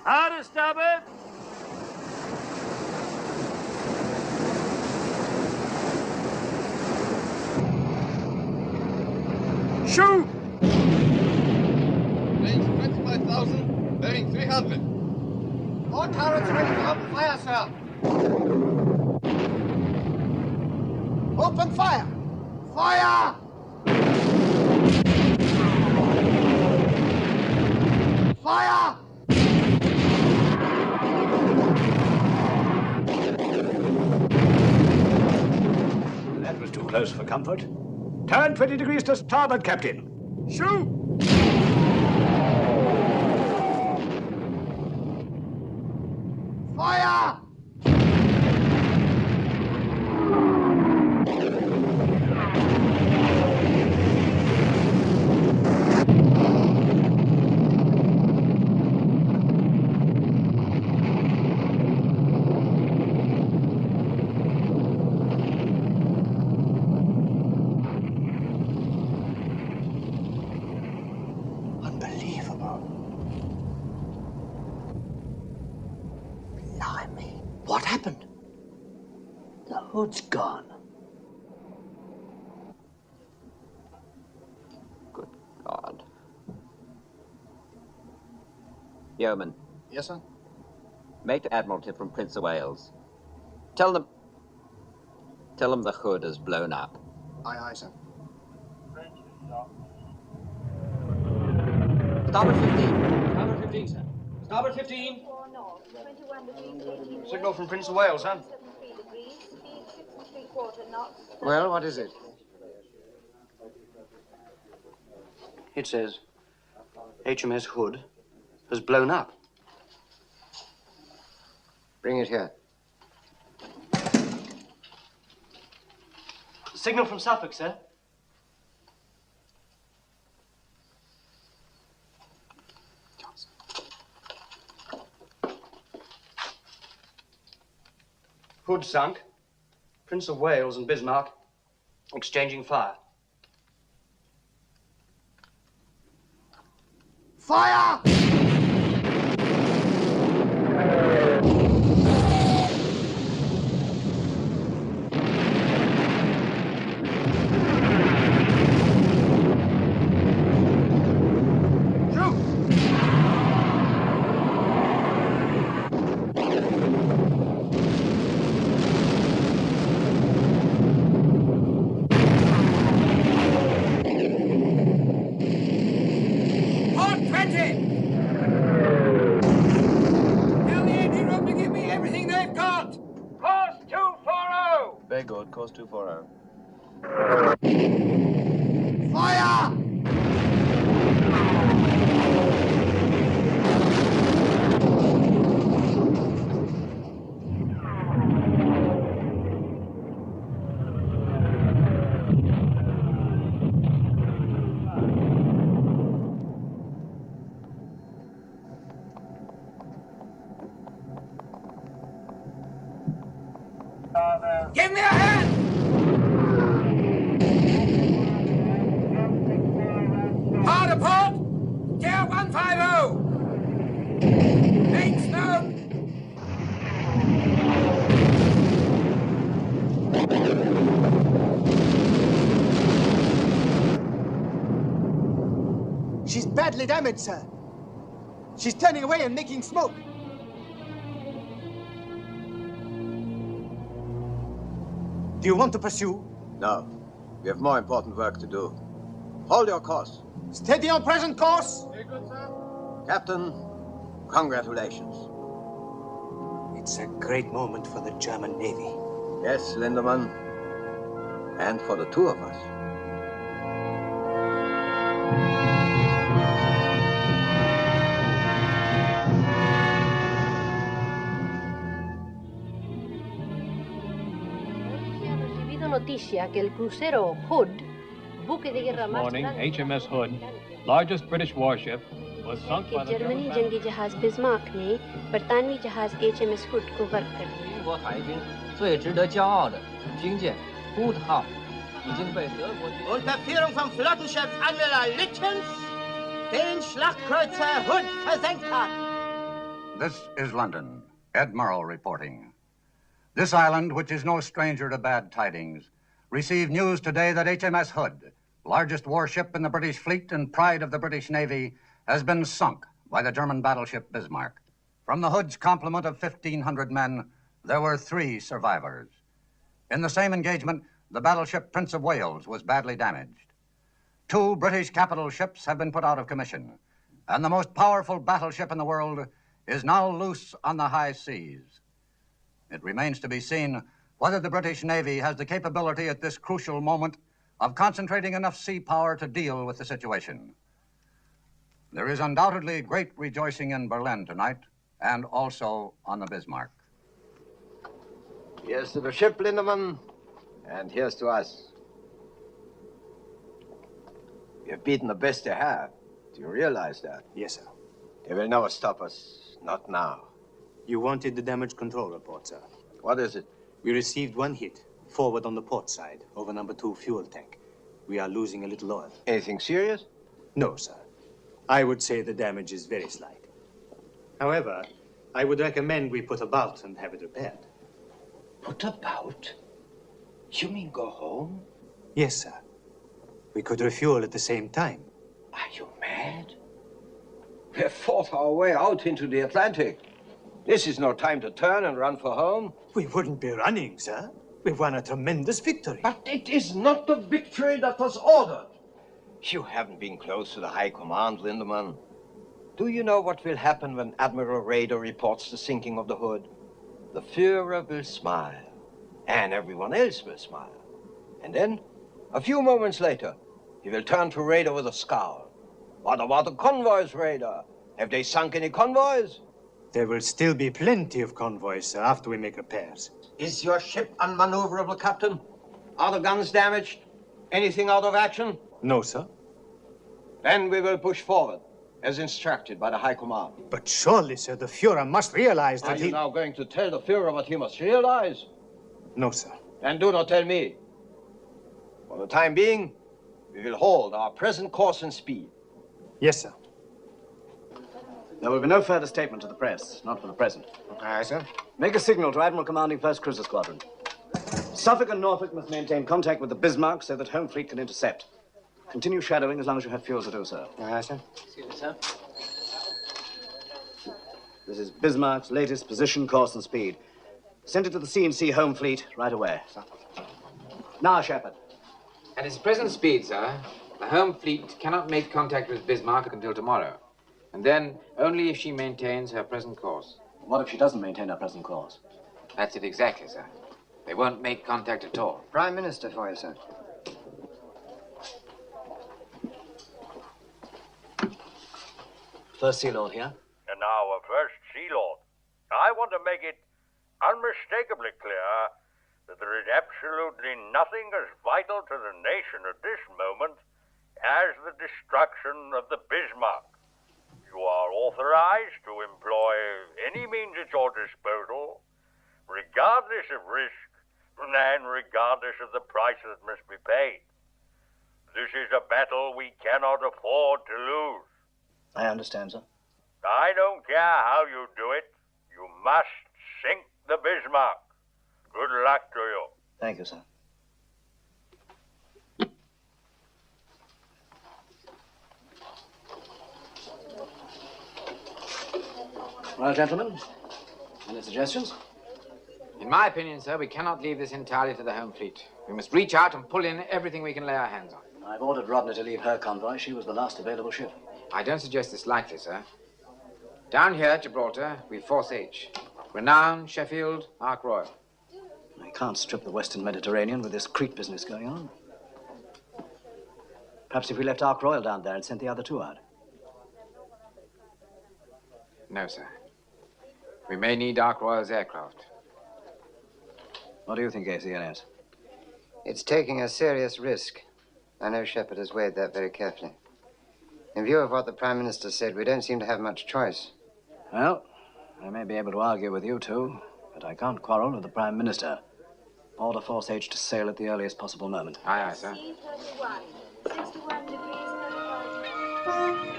How to stop it? Shoot! Range 25,000, bearing 300. All turrets ready to open fire, sir. Open fire! Fire! Fire! Let close for comfort. Turn 20 degrees to starboard, Captain. Shoot! Fire! What happened? The hood's gone. Good God. Yeoman. Yes, sir? Make the Admiralty from Prince of Wales. Tell them the hood has blown up. Aye, aye, sir. Starboard 15. Starboard 15, sir. Starboard 15. 21 degrees 18 Signal from Prince of Wales, huh? 73 degrees, speed 6 3/4 knots. Well, what is it? It says HMS Hood has blown up. Bring it here. Signal from Suffolk, sir. Hood sunk. Prince of Wales and Bismarck exchanging fire. Fire! Very good. Course 240. Fire! Give me a hand! Hard apart! Gear 150! Make smoke! She's badly damaged, sir. She's turning away and making smoke. Do you want to pursue? No. We have more important work to do. Hold your course. Steady on present course. Very good, sir. Captain, congratulations. It's a great moment for the German Navy. Yes, Lindemann. And for the two of us. Noticia que el crucero Hood, buque de guerra más Morning, grande HMS Hood, largest British warship, was sunk by the Germany जंगी जहाज Bismarck ने बरतानवी जहाज HMS Hood को work कर दिया। 英国海军最值得骄傲的军舰 Hood 号已经被德国军。 Unter Führung von Flottenchef Admiral Lütjens den Schlachtkreuzer Hood versenkt hat. This is London. Ed Murrow reporting. This island, which is no stranger to bad tidings, received news today that HMS Hood, largest warship in the British fleet and pride of the British Navy, has been sunk by the German battleship Bismarck. From the Hood's complement of 1,500 men, there were 3 survivors. In the same engagement, the battleship Prince of Wales was badly damaged. 2 British capital ships have been put out of commission, and the most powerful battleship in the world is now loose on the high seas. It remains to be seen whether the British Navy has the capability at this crucial moment of concentrating enough sea power to deal with the situation. There is undoubtedly great rejoicing in Berlin tonight, and also on the Bismarck. Here's to the ship, Lindemann, and here's to us. We have beaten the best they have. Do you realize that? Yes, sir. They will never stop us. Not now. You wanted the damage control report, sir. What is it? We received one hit, forward on the port side, over number 2 fuel tank. We are losing a little oil. Anything serious? No, sir. I would say the damage is very slight. However, I would recommend we put about and have it repaired. Put about? You mean go home? Yes, sir. We could refuel at the same time. Are you mad? We have fought our way out into the Atlantic. This is no time to turn and run for home. We wouldn't be running, sir. We've won a tremendous victory. But it is not the victory that was ordered. You haven't been close to the High Command, Lindemann. Do you know what will happen when Admiral Raeder reports the sinking of the Hood? The Führer will smile, and everyone else will smile. And then, a few moments later, he will turn to Raeder with a scowl. What about the convoys, Raeder? Have they sunk any convoys? There will still be plenty of convoys, sir, after we make repairs. Is your ship unmaneuverable, Captain? Are the guns damaged? Anything out of action? No, sir. Then we will push forward, as instructed by the High Command. But surely, sir, the Führer must realize that Are you now going to tell the Führer what he must realize? No, sir. Then do not tell me. For the time being, we will hold our present course and speed. Yes, sir. There will be no further statement to the press, not for the present. Aye, sir. Make a signal to Admiral commanding 1st Cruiser Squadron. Suffolk and Norfolk must maintain contact with the Bismarck so that Home Fleet can intercept. Continue shadowing as long as you have fuel to do so. Aye, sir. Excuse me, sir. This is Bismarck's latest position, course, and speed. Send it to the C&C Home Fleet right away. Now, Shepard. At its present speed, sir, the Home Fleet cannot make contact with Bismarck until tomorrow. And then only if she maintains her present course. What if she doesn't maintain her present course? That's it exactly, sir. They won't make contact at all. Prime Minister for you, sir. First Sea Lord here. And now, First Sea Lord, I want to make it unmistakably clear that there is absolutely nothing as vital to the nation at this moment as the destruction of the Bismarck. You are authorized to employ any means at your disposal, regardless of risk and regardless of the price that must be paid. This is a battle we cannot afford to lose. I understand, sir. I don't care how you do it. You must sink the Bismarck. Good luck to you. Thank you, sir. Well, gentlemen, any suggestions? In my opinion, sir, we cannot leave this entirely to the Home Fleet. We must reach out and pull in everything we can lay our hands on. I've ordered Rodney to leave her convoy. She was the last available ship. I don't suggest this lightly, sir. Down here at Gibraltar, we've Force H. Renown, Sheffield, Ark Royal. I can't strip the Western Mediterranean with this Crete business going on. Perhaps if we left Ark Royal down there and sent the other two out. No, sir. We may need Ark Royal's aircraft. What do you think, ACNS? It's taking a serious risk. I know Shepard has weighed that very carefully. In view of what the Prime Minister said, we don't seem to have much choice. Well, I may be able to argue with you two, but I can't quarrel with the Prime Minister. Order Force H to sail at the earliest possible moment. Aye, aye, sir. 31, 61 degrees, 35.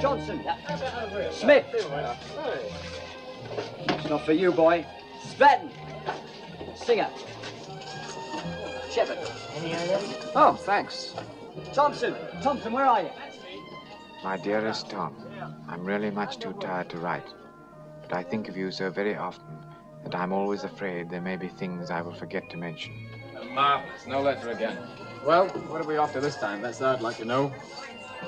Johnson. Smith. It's not for you, boy. Stratton. Singer. Shepard. Oh, thanks. Thompson. Thompson, where are you? My dearest Tom, I'm really much too tired to write. But I think of you so very often that I'm always afraid there may be things I will forget to mention. Marvelous. No letter again. Well, what are we after this time? That's what I'd like to know.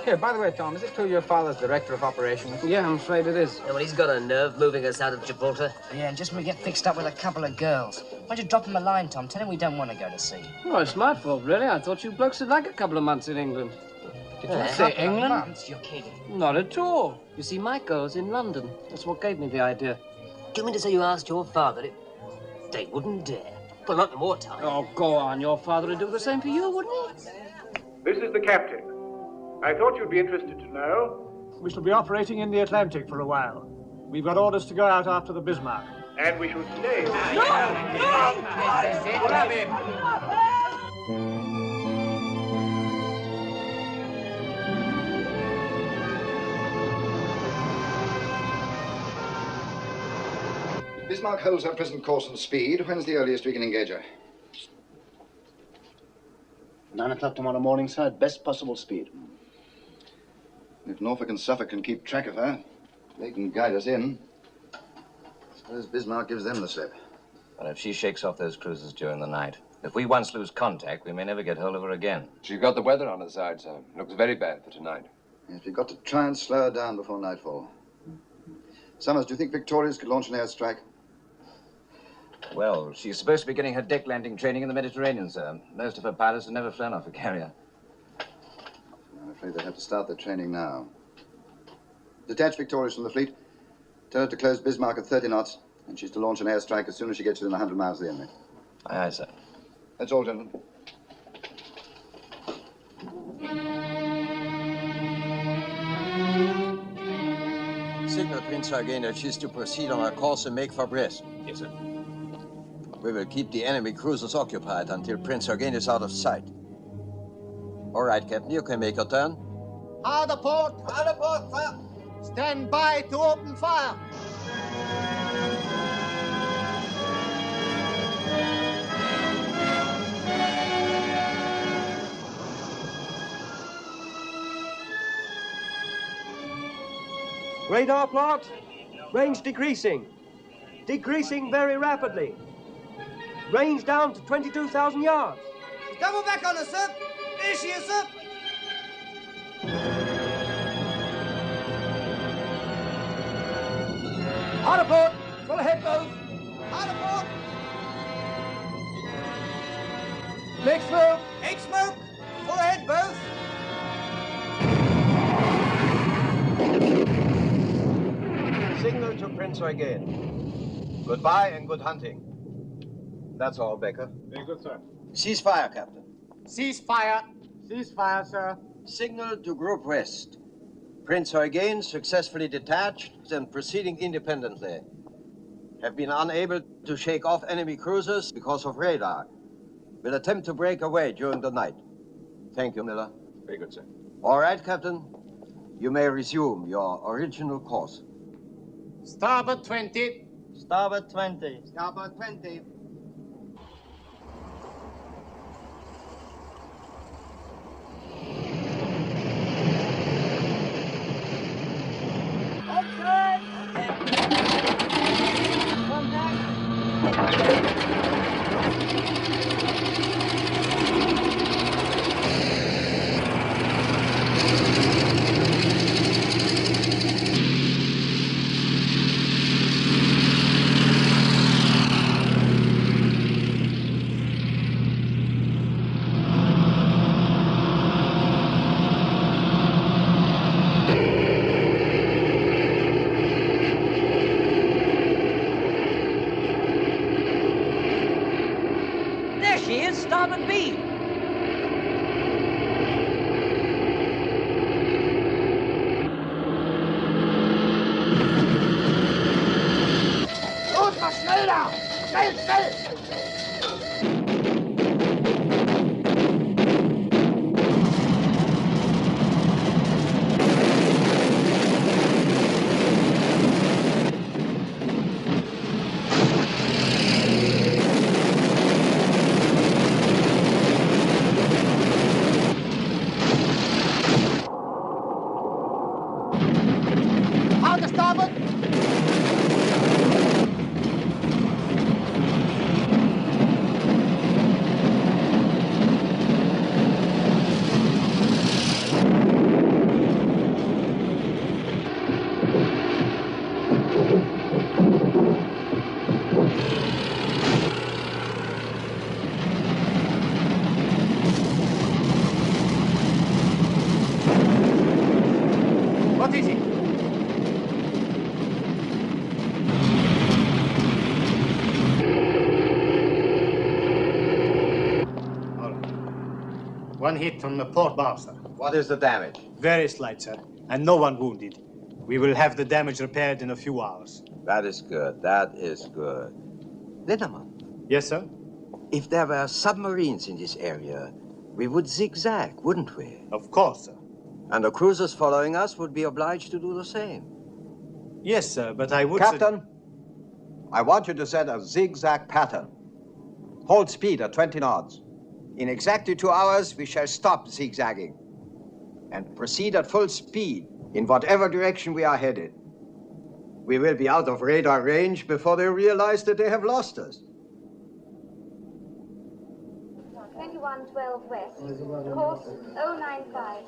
Here, by the way, Tom, is it true your father's director of operations? Yeah, I'm afraid it is. Yeah, well, he's got a nerve moving us out of Gibraltar. Yeah, and just when we get fixed up with a couple of girls. Why don't you drop him a line, Tom? Tell him we don't want to go to sea. Oh, it's my fault, really. I thought you blokes would like a couple of months in England. Did you say England? Months? You're kidding. Not at all. You see, my girl's in London. That's what gave me the idea. Do you mean to say you asked your father if they wouldn't dare? Well, not in wartime. Oh, go on. Your father would do the same for you, wouldn't he? This is the captain. I thought you'd be interested to know. We shall be operating in the Atlantic for a while. We've got orders to go out after the Bismarck. And we should stay. Grab him! Bismarck holds her present course and speed. When's the earliest we can engage her? 9 o'clock tomorrow morning, sir, at best possible speed. If Norfolk and Suffolk can keep track of her, they can guide us in. Suppose Bismarck gives them the slip. But if she shakes off those cruisers during the night, if we once lose contact, we may never get hold of her again. She's got the weather on her side, sir. Looks very bad for tonight. Yes, we've got to try and slow her down before nightfall. Summers, do you think Victoria's could launch an airstrike? Well, she's supposed to be getting her deck landing training in the Mediterranean, sir. Most of her pilots have never flown off a carrier. I'm afraid they'll have to start their training now. Detach Victoria's from the fleet. Tell her to close Bismarck at 30 knots, and she's to launch an airstrike as soon as she gets within 100 miles of the enemy. Aye, aye, sir. That's all, gentlemen. Signal Prince Eugen that she's to proceed on our course and make for Brest. Yes, sir. We will keep the enemy cruisers occupied until Prince Eugen is out of sight. All right, Captain, you can make your turn. Hard port! Hard port, fire! Stand by to open fire! Radar plot. Range decreasing. Decreasing very rapidly. Range down to 22,000 yards. Double back on us, sir! There she is, sir! Hard port! Full ahead, both! Hard port! Make smoke! Make smoke! Full ahead, both! Signal to Prince Eugen. Goodbye and good hunting. That's all, Baker. Very good, sir. Cease fire, Captain. Cease fire! Cease fire, sir. Signal to Group West. Prince Eugen, successfully detached and proceeding independently, have been unable to shake off enemy cruisers because of radar. Will attempt to break away during the night. Thank you, Miller. Very good, sir. All right, Captain. You may resume your original course. Starboard 20. Starboard 20. Starboard 20. There she is, starboard beam. Los, mal schneller! Schnell, schnell! Hard to starboard! What is it? All right. One hit on the port bow, sir. What is the damage? Very slight, sir, and no one wounded. We will have the damage repaired in a few hours. That is good. That is good. Lindemann. Yes, sir? If there were submarines in this area, we would zigzag, wouldn't we? Of course, sir. And the cruisers following us would be obliged to do the same. Yes, sir, but I would... Captain, I want you to set a zigzag pattern. Hold speed at 20 knots. In exactly 2 hours, we shall stop zigzagging and proceed at full speed in whatever direction we are headed. We will be out of radar range before they realize that they have lost us. 2112 west, course 095,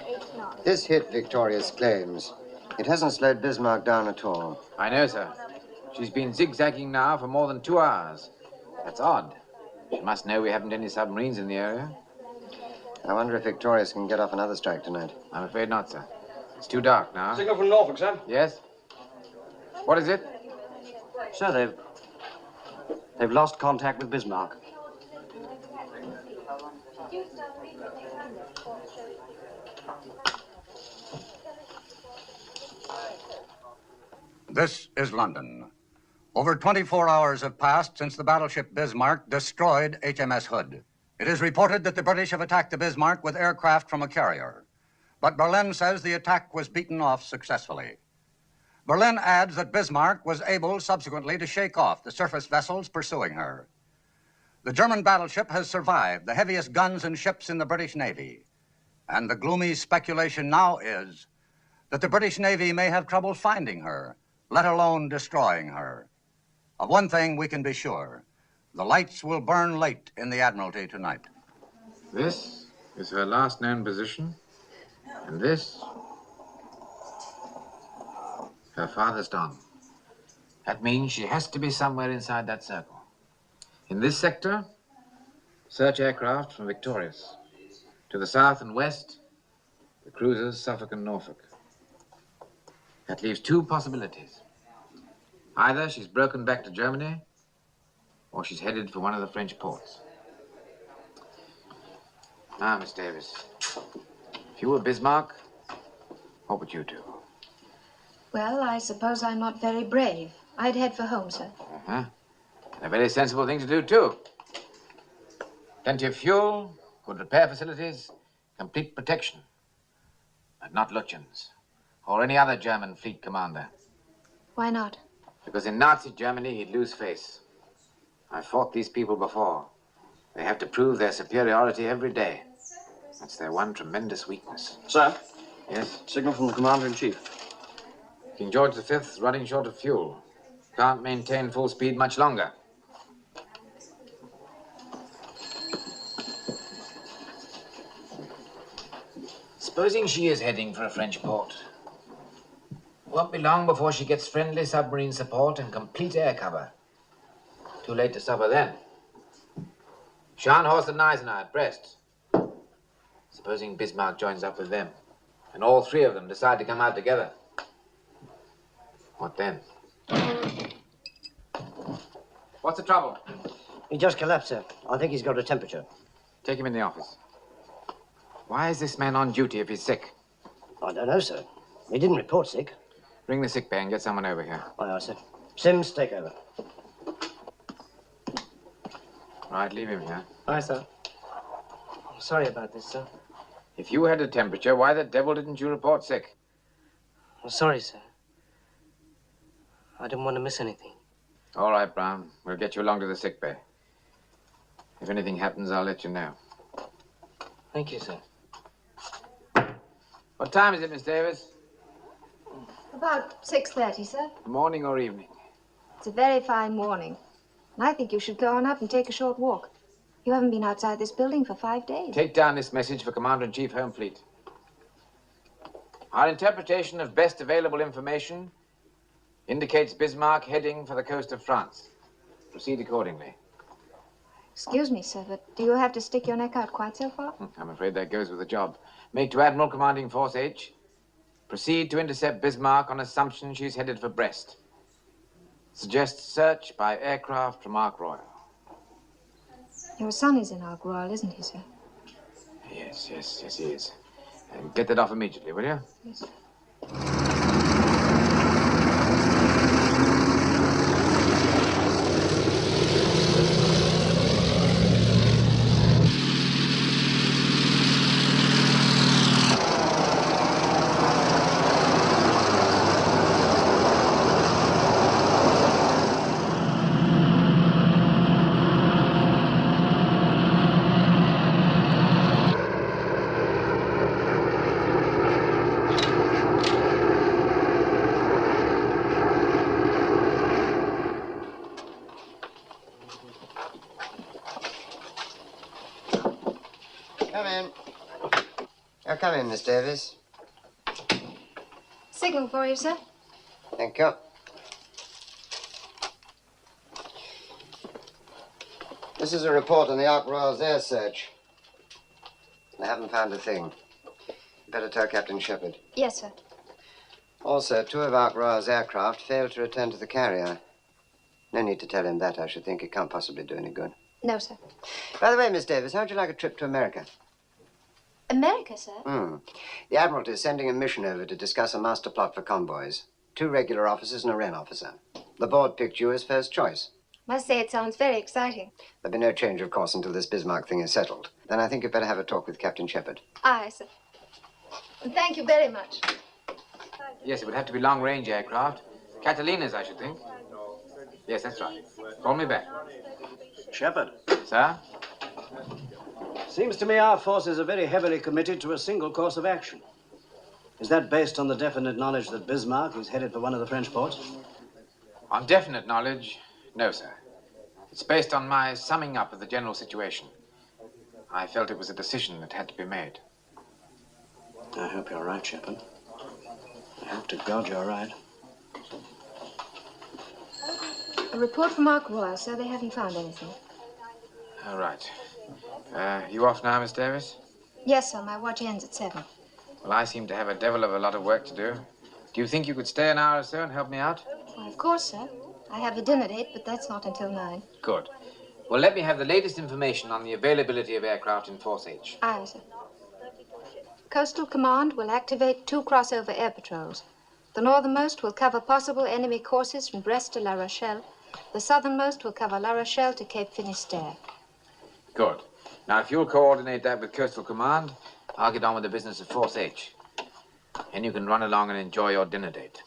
8 knots. This hit Victoria's claims. It hasn't slowed Bismarck down at all. I know, sir. She's been zigzagging now for more than 2 hours. That's odd. She must know we haven't any submarines in the area. I wonder if Victorious can get off another strike tonight. I'm afraid not, sir. It's too dark now. Signal from Norfolk, sir. Yes? What is it? Sir, they've lost contact with Bismarck. This is London. Over 24 hours have passed since the battleship Bismarck destroyed HMS Hood. It is reported that the British have attacked the Bismarck with aircraft from a carrier. But Berlin says the attack was beaten off successfully. Berlin adds that Bismarck was able subsequently to shake off the surface vessels pursuing her. The German battleship has survived the heaviest guns and ships in the British Navy. And the gloomy speculation now is that the British Navy may have trouble finding her, let alone destroying her. Of one thing we can be sure. The lights will burn late in the Admiralty tonight. This is her last known position, and this, her farthest on. That means she has to be somewhere inside that circle. In this sector, search aircraft from Victorious. To the south and west, the cruisers Suffolk and Norfolk. That leaves 2 possibilities. Either she's broken back to Germany, or she's headed for one of the French ports. Now, Miss Davis, if you were Bismarck, what would you do? Well, I suppose I'm not very brave. I'd head for home, sir. Uh-huh. And a very sensible thing to do, too. Plenty of fuel, good repair facilities, complete protection. But not Lutyens, or any other German fleet commander. Why not? Because in Nazi Germany, he'd lose face. I've fought these people before. They have to prove their superiority every day. That's their one tremendous weakness. Sir? Yes? Signal from the Commander-in-Chief. King George V's running short of fuel. Can't maintain full speed much longer. Supposing she is heading for a French port. Won't be long before she gets friendly submarine support and complete air cover. Too late to stop her then. Scharnhorst and Gneisenau at Brest. Supposing Bismarck joins up with them, and all 3 of them decide to come out together. What then? What's the trouble? He just collapsed, sir. I think he's got a temperature. Take him in the office. Why is this man on duty if he's sick? I don't know, sir. He didn't report sick. Ring the sick bay and get someone over here. Aye, aye, sir. Sims, take over. Right, leave him here. Aye, sir. I'm sorry about this, sir. If you had a temperature, why the devil didn't you report sick? I'm sorry, sir. I didn't want to miss anything. All right, Brown. We'll get you along to the sick bay. If anything happens, I'll let you know. Thank you, sir. What time is it, Miss Davis? About 6:30, sir. Morning or evening? It's a very fine morning. And I think you should go on up and take a short walk. You haven't been outside this building for 5 days. Take down this message for Commander-in-Chief, Home Fleet. Our interpretation of best available information Indicates Bismarck heading for the coast of France. Proceed accordingly. Excuse me, sir, but do you have to stick your neck out quite so far? I'm afraid that goes with the job. Make to Admiral Commanding Force H. Proceed to intercept Bismarck on assumption she's headed for Brest. Suggest search by aircraft from Ark Royal. Your son is in Ark Royal, isn't he, sir? Yes, he is. Get that off immediately, will you? Yes, sir. Come in. Oh, come in, Miss Davis. Signal for you, sir. Thank you. This is a report on the Ark Royal's air search. I haven't found a thing. Better tell Captain Shepard. Yes, sir. Also, 2 of Ark Royal's aircraft failed to return to the carrier. No need to tell him that, I should think. It can't possibly do any good. No, sir. By the way, Miss Davis, how'd you like a trip to America? America, sir? The Admiralty is sending a mission over to discuss a master plot for convoys. 2 regular officers and a Wren officer. The board picked you as first choice. Must say it sounds very exciting. There'll be no change, of course, until this Bismarck thing is settled. Then I think you'd better have a talk with Captain Shepard. Aye, sir. Thank you very much. Yes, it would have to be long-range aircraft. Catalina's, I should think. Yes, that's right. Call me back. Shepard. Sir? Seems to me our forces are very heavily committed to a single course of action. Is that based on the definite knowledge that Bismarck is headed for one of the French ports? On definite knowledge, no, sir. It's based on my summing up of the general situation. I felt it was a decision that had to be made. I hope you're right, Shepard. I hope to God you're right. A report from Ark Royal, sir. They haven't found anything. All right. You off now, Miss Davis? Yes, sir. My watch ends at 7. Well, I seem to have a devil of a lot of work to do. Do you think you could stay an hour or so and help me out? Why, of course, sir. I have a dinner date, but that's not until 9. Good. Well, let me have the latest information on the availability of aircraft in Force H. Aye, sir. Coastal Command will activate 2 crossover air patrols. The northernmost will cover possible enemy courses from Brest to La Rochelle. The southernmost will cover La Rochelle to Cape Finisterre. Good. Now, if you'll coordinate that with Coastal Command, I'll get on with the business of Force H. And you can run along and enjoy your dinner date.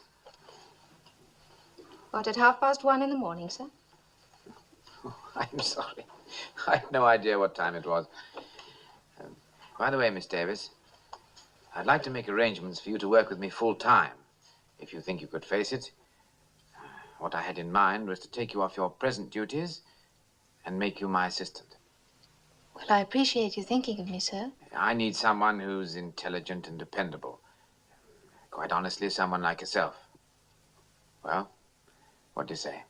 What, at 1:30 in the morning, sir? I'm sorry. I had no idea what time it was. By the way, Miss Davis, I'd like to make arrangements for you to work with me full-time, if you think you could face it. What I had in mind was to take you off your present duties and make you my assistant. Well, I appreciate you thinking of me, sir. I need someone who's intelligent and dependable. Quite honestly, someone like yourself. Well, what do you say?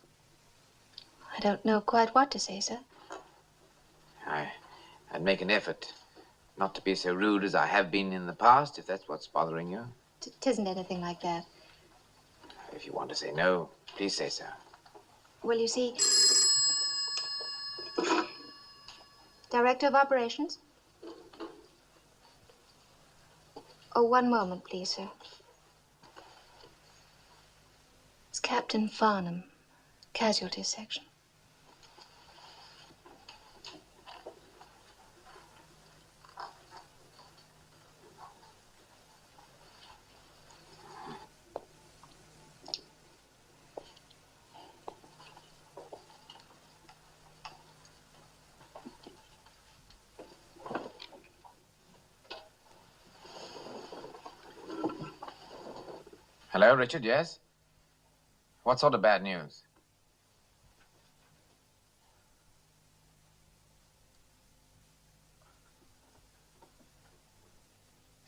I don't know quite what to say, sir. I'd make an effort not to be so rude as I have been in the past, if that's what's bothering you. Tisn't anything like that. If you want to say no, please say so. Well, you see... Director of Operations? Oh, one moment, please, sir. It's Captain Farnham, Casualties Section. Hello, Richard, yes? What sort of bad news?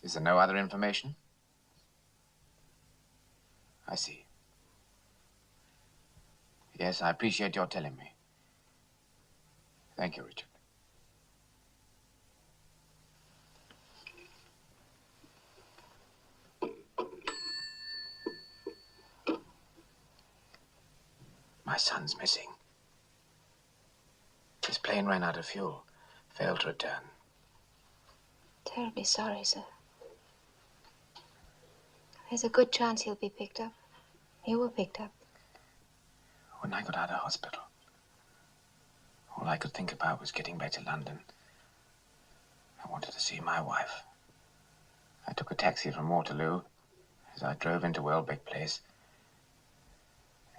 Is there no other information? I see. Yes, I appreciate your telling me. Thank you, Richard. My son's missing. His plane ran out of fuel, failed to return. Terribly sorry, sir. There's a good chance he'll be picked up. You were picked up. When I got out of hospital, all I could think about was getting back to London. I wanted to see my wife. I took a taxi from Waterloo. As I drove into Welbeck Place,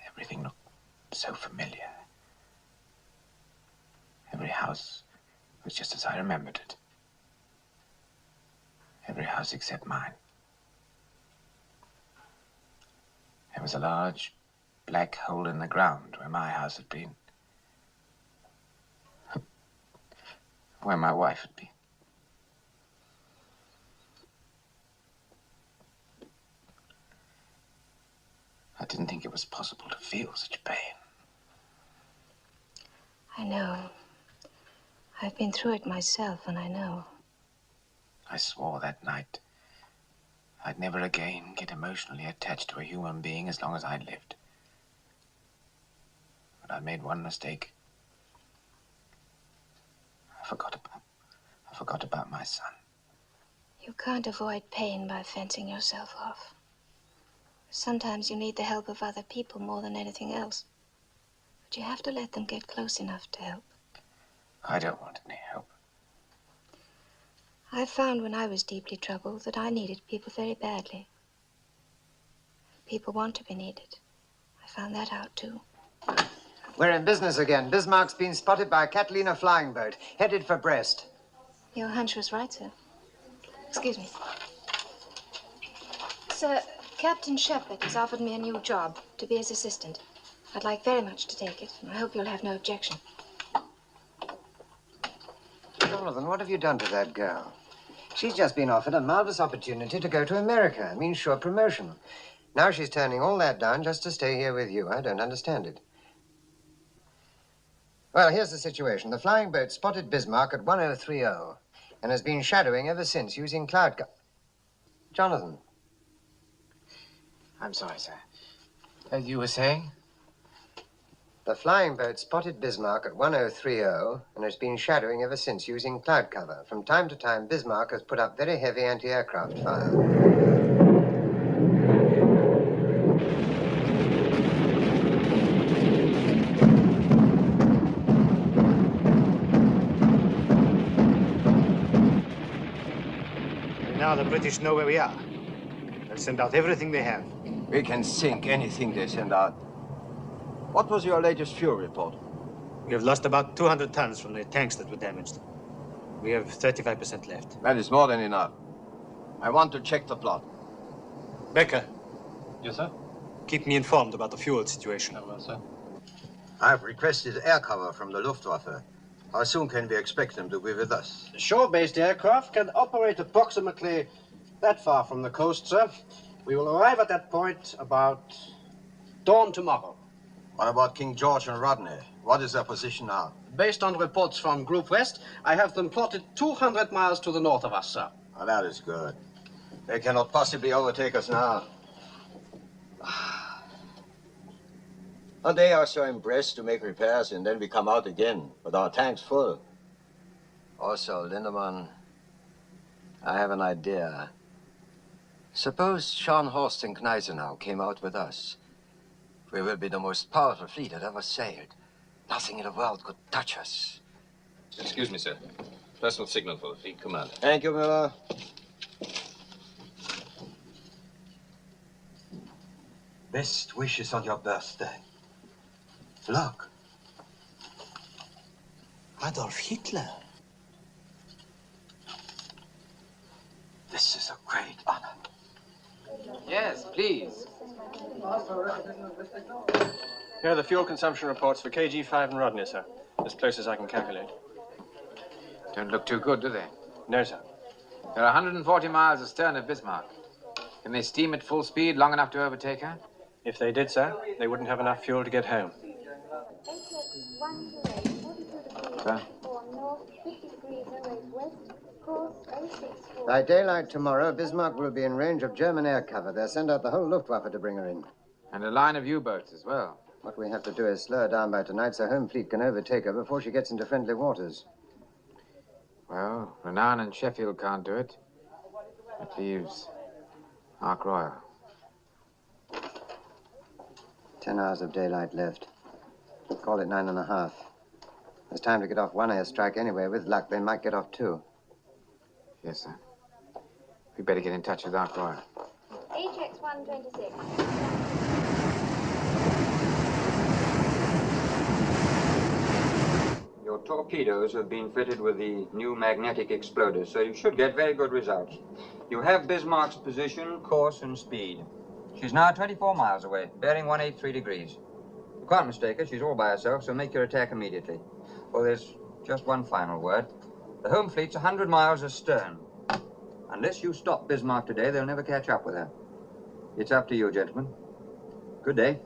everything looked so familiar. Every house was just as I remembered it. Every house except mine. There was a large black hole in the ground where my house had been. Where my wife had been. I didn't think it was possible to feel such pain. I know. I've been through it myself, and I know. I swore that night I'd never again get emotionally attached to a human being as long as I'd lived. But I made one mistake. I forgot about my son. You can't avoid pain by fencing yourself off. Sometimes you need the help of other people more than anything else. But you have to let them get close enough to help. I don't want any help. I found when I was deeply troubled that I needed people very badly. People want to be needed. I found that out, too. We're in business again. Bismarck's been spotted by a Catalina flying boat, headed for Brest. Your hunch was right, sir. Excuse me. Sir, Captain Shepherd has offered me a new job, to be his assistant. I'd like very much to take it, and I hope you'll have no objection. Jonathan, what have you done to that girl? She's just been offered a marvelous opportunity to go to America. It means sure promotion. Now she's turning all that down just to stay here with you. I don't understand it. Well, here's the situation. The flying boat spotted Bismarck at 1030 and has been shadowing ever since using cloud cover. Jonathan. I'm sorry, sir. As you were saying? The flying boat spotted Bismarck at 1030 and has been shadowing ever since using cloud cover. From time to time, Bismarck has put up very heavy anti-aircraft fire. Now the British know where we are. They'll send out everything they have. We can sink anything they send out. What was your latest fuel report? We have lost about 200 tons from the tanks that were damaged. We have 35% left. That is more than enough. I want to check the plot. Becker. Yes, sir? Keep me informed about the fuel situation. I will, sir. I've requested air cover from the Luftwaffe. How soon can we expect them to be with us? Shore-based aircraft can operate approximately that far from the coast, sir. We will arrive at that point about dawn tomorrow. What about King George and Rodney? What is their position now? Based on reports from Group West, I have them plotted 200 miles to the north of us, sir. Oh, that is good. They cannot possibly overtake us now. A day or so in Brest to make repairs, and then we come out again with our tanks full. Also, Lindemann, I have an idea. Suppose Scharnhorst and Gneisenau came out with us. We will be the most powerful fleet that ever sailed. Nothing in the world could touch us. Excuse me, sir. Personal signal for the fleet commander. Thank you, Miller. Best wishes on your birthday. Look. Adolf Hitler. This is a great honor. Yes, please. Here are the fuel consumption reports for KG5 and Rodney, sir. As close as I can calculate. Don't look too good, do they? No, sir. They're 140 miles astern of Bismarck. Can they steam at full speed long enough to overtake her? If they did, sir, they wouldn't have enough fuel to get home. HX 128, 42 degrees Sir? 54 north, 50 degrees 08 west, course 064. By daylight tomorrow, Bismarck will be in range of German air cover. They'll send out the whole Luftwaffe to bring her in. And a line of U-boats as well. What we have to do is slow her down by tonight so home fleet can overtake her before she gets into friendly waters. Well, Renown and Sheffield can't do it. That leaves Ark Royal. 10 hours of daylight left. Call it 9.5. There's time to get off one airstrike anyway. With luck, they might get off two. Yes, sir. We better get in touch with Ark Royal. HX 126. Your torpedoes have been fitted with the new magnetic exploders, so you should get very good results. You have Bismarck's position, course, and speed. She's now 24 miles away, bearing 183 degrees. You can't mistake her. She's all by herself, so make your attack immediately. Oh, there's just one final word. The home fleet's 100 miles astern. Unless you stop Bismarck today, they'll never catch up with her. It's up to you, gentlemen. Good day.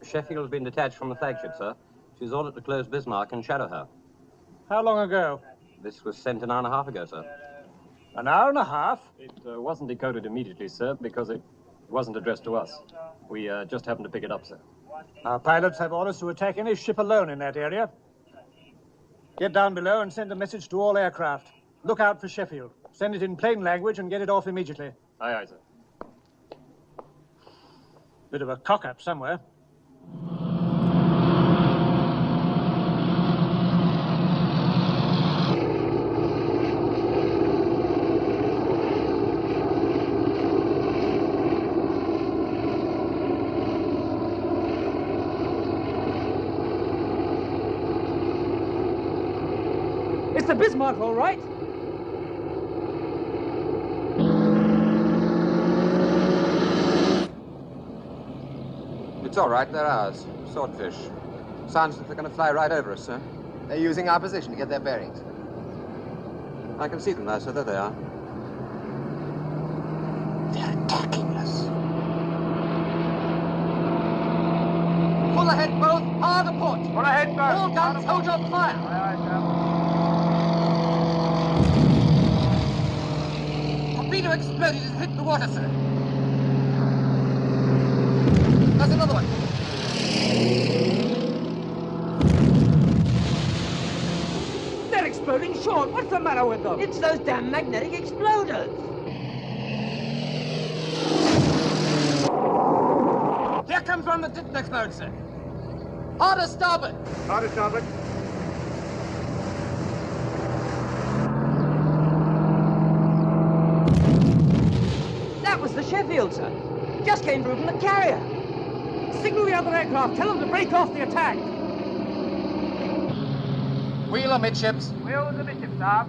Sheffield's been detached from the flagship, sir. She's ordered to close Bismarck and shadow her. How long ago? This was sent an hour and a half ago, sir. An hour and a half? It wasn't decoded immediately, sir, because it wasn't addressed to us. We just happened to pick it up, sir. Our pilots have orders to attack any ship alone in that area. Get down below and send a message to all aircraft. Look out for Sheffield. Send it in plain language and get it off immediately. Aye, aye, sir. Bit of a cock-up somewhere. It's the Bismarck, all right. It's all right, they're ours. Swordfish. Sounds like they're going to fly right over us, sir. They're using our position to get their bearings. I can see them now, sir. There they are. They're attacking us. Pull ahead, both. Hard aport. Pull ahead, both. All guns, hold your fire. Aye, aye, Torpedo exploded and hit the water, sir. There's another one. They're exploding, Sean. What's the matter with them? It's those damn magnetic exploders. Here comes one that didn't explode, sir. Harder starboard. Harder starboard. That was the Sheffield, sir. Just came through from the carrier. Signal the other aircraft. Tell them to break off the attack. Wheel amidships. Wheel the midship, sir.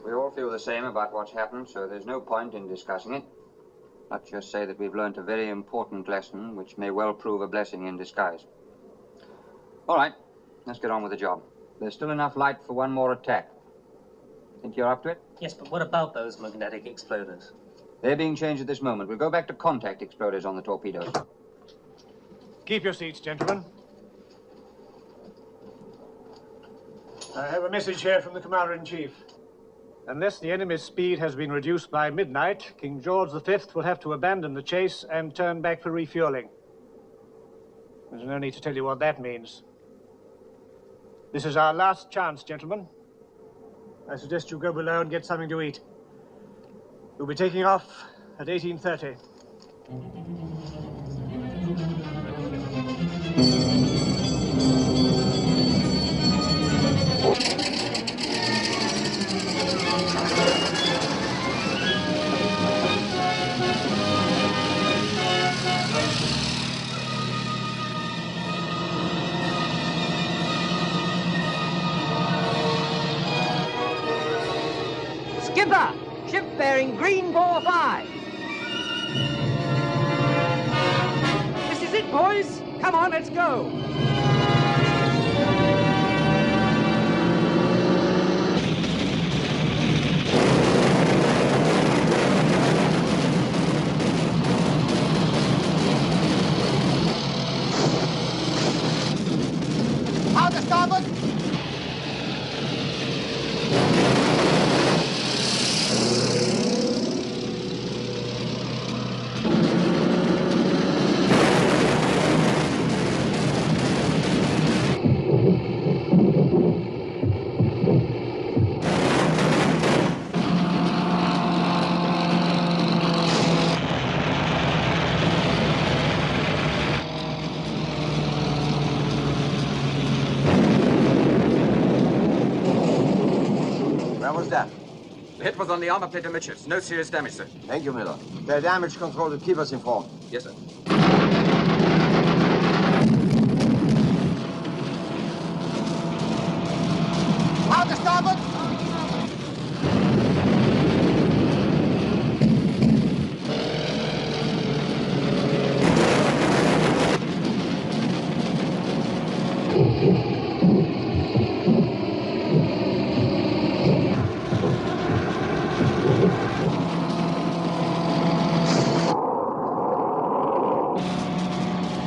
We all feel the same about what's happened, so there's no point in discussing it. Let's just say that we've learned a very important lesson, which may well prove a blessing in disguise. All right, let's get on with the job. There's still enough light for one more attack. Think you're up to it? Yes, but what about those magnetic exploders? They're being changed at this moment. We'll go back to contact exploders on the torpedoes. Keep your seats, gentlemen. I have a message here from the Commander-in-Chief. Unless the enemy's speed has been reduced by midnight, King George V will have to abandon the chase and turn back for refueling. There's no need to tell you what that means. This is our last chance, gentlemen. I suggest you go below and get something to eat. We'll be taking off at 18:30. Skipper! Ship bearing green 45. This is it, boys. Come on, let's go. Out to starboard! Where was that? The hit was on the armor plate amidships. No serious damage, sir. Thank you, Miller. Tell damage control to keep us informed. Yes, sir. Out to starboard!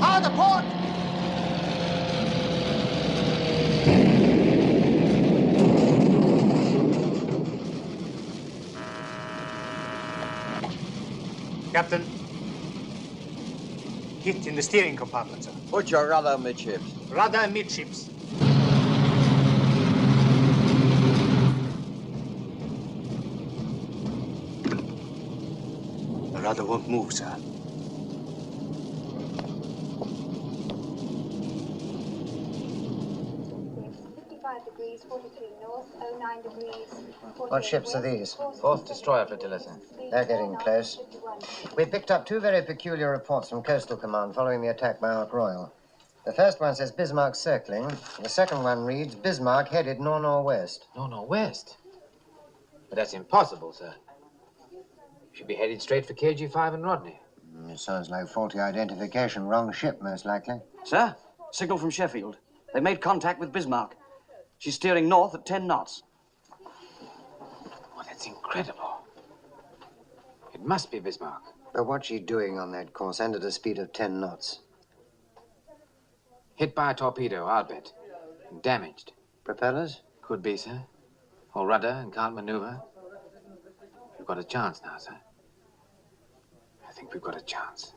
Out to port! Captain. Hit in the steering compartment, sir. Put your rudder midships. Rudder amidships. The rudder won't move, sir. What ships are these? Fourth destroyer flotilla, sir. They're getting close. We picked up two very peculiar reports from Coastal Command following the attack by Ark Royal. The first one says Bismarck circling. The second one reads Bismarck headed nor-northwest. Nor-northwest? But that's impossible, sir. Should be headed straight for KG-5 and Rodney. It sounds like faulty identification. Wrong ship, most likely. Sir, signal from Sheffield. They've made contact with Bismarck. She's steering north at 10 knots. Oh, that's incredible. It must be Bismarck. But what's she doing on that course and at a speed of 10 knots? Hit by a torpedo, I'll bet. And damaged. Propellers? Could be, sir. Or rudder and can't maneuver. We've got a chance now, sir. I think we've got a chance.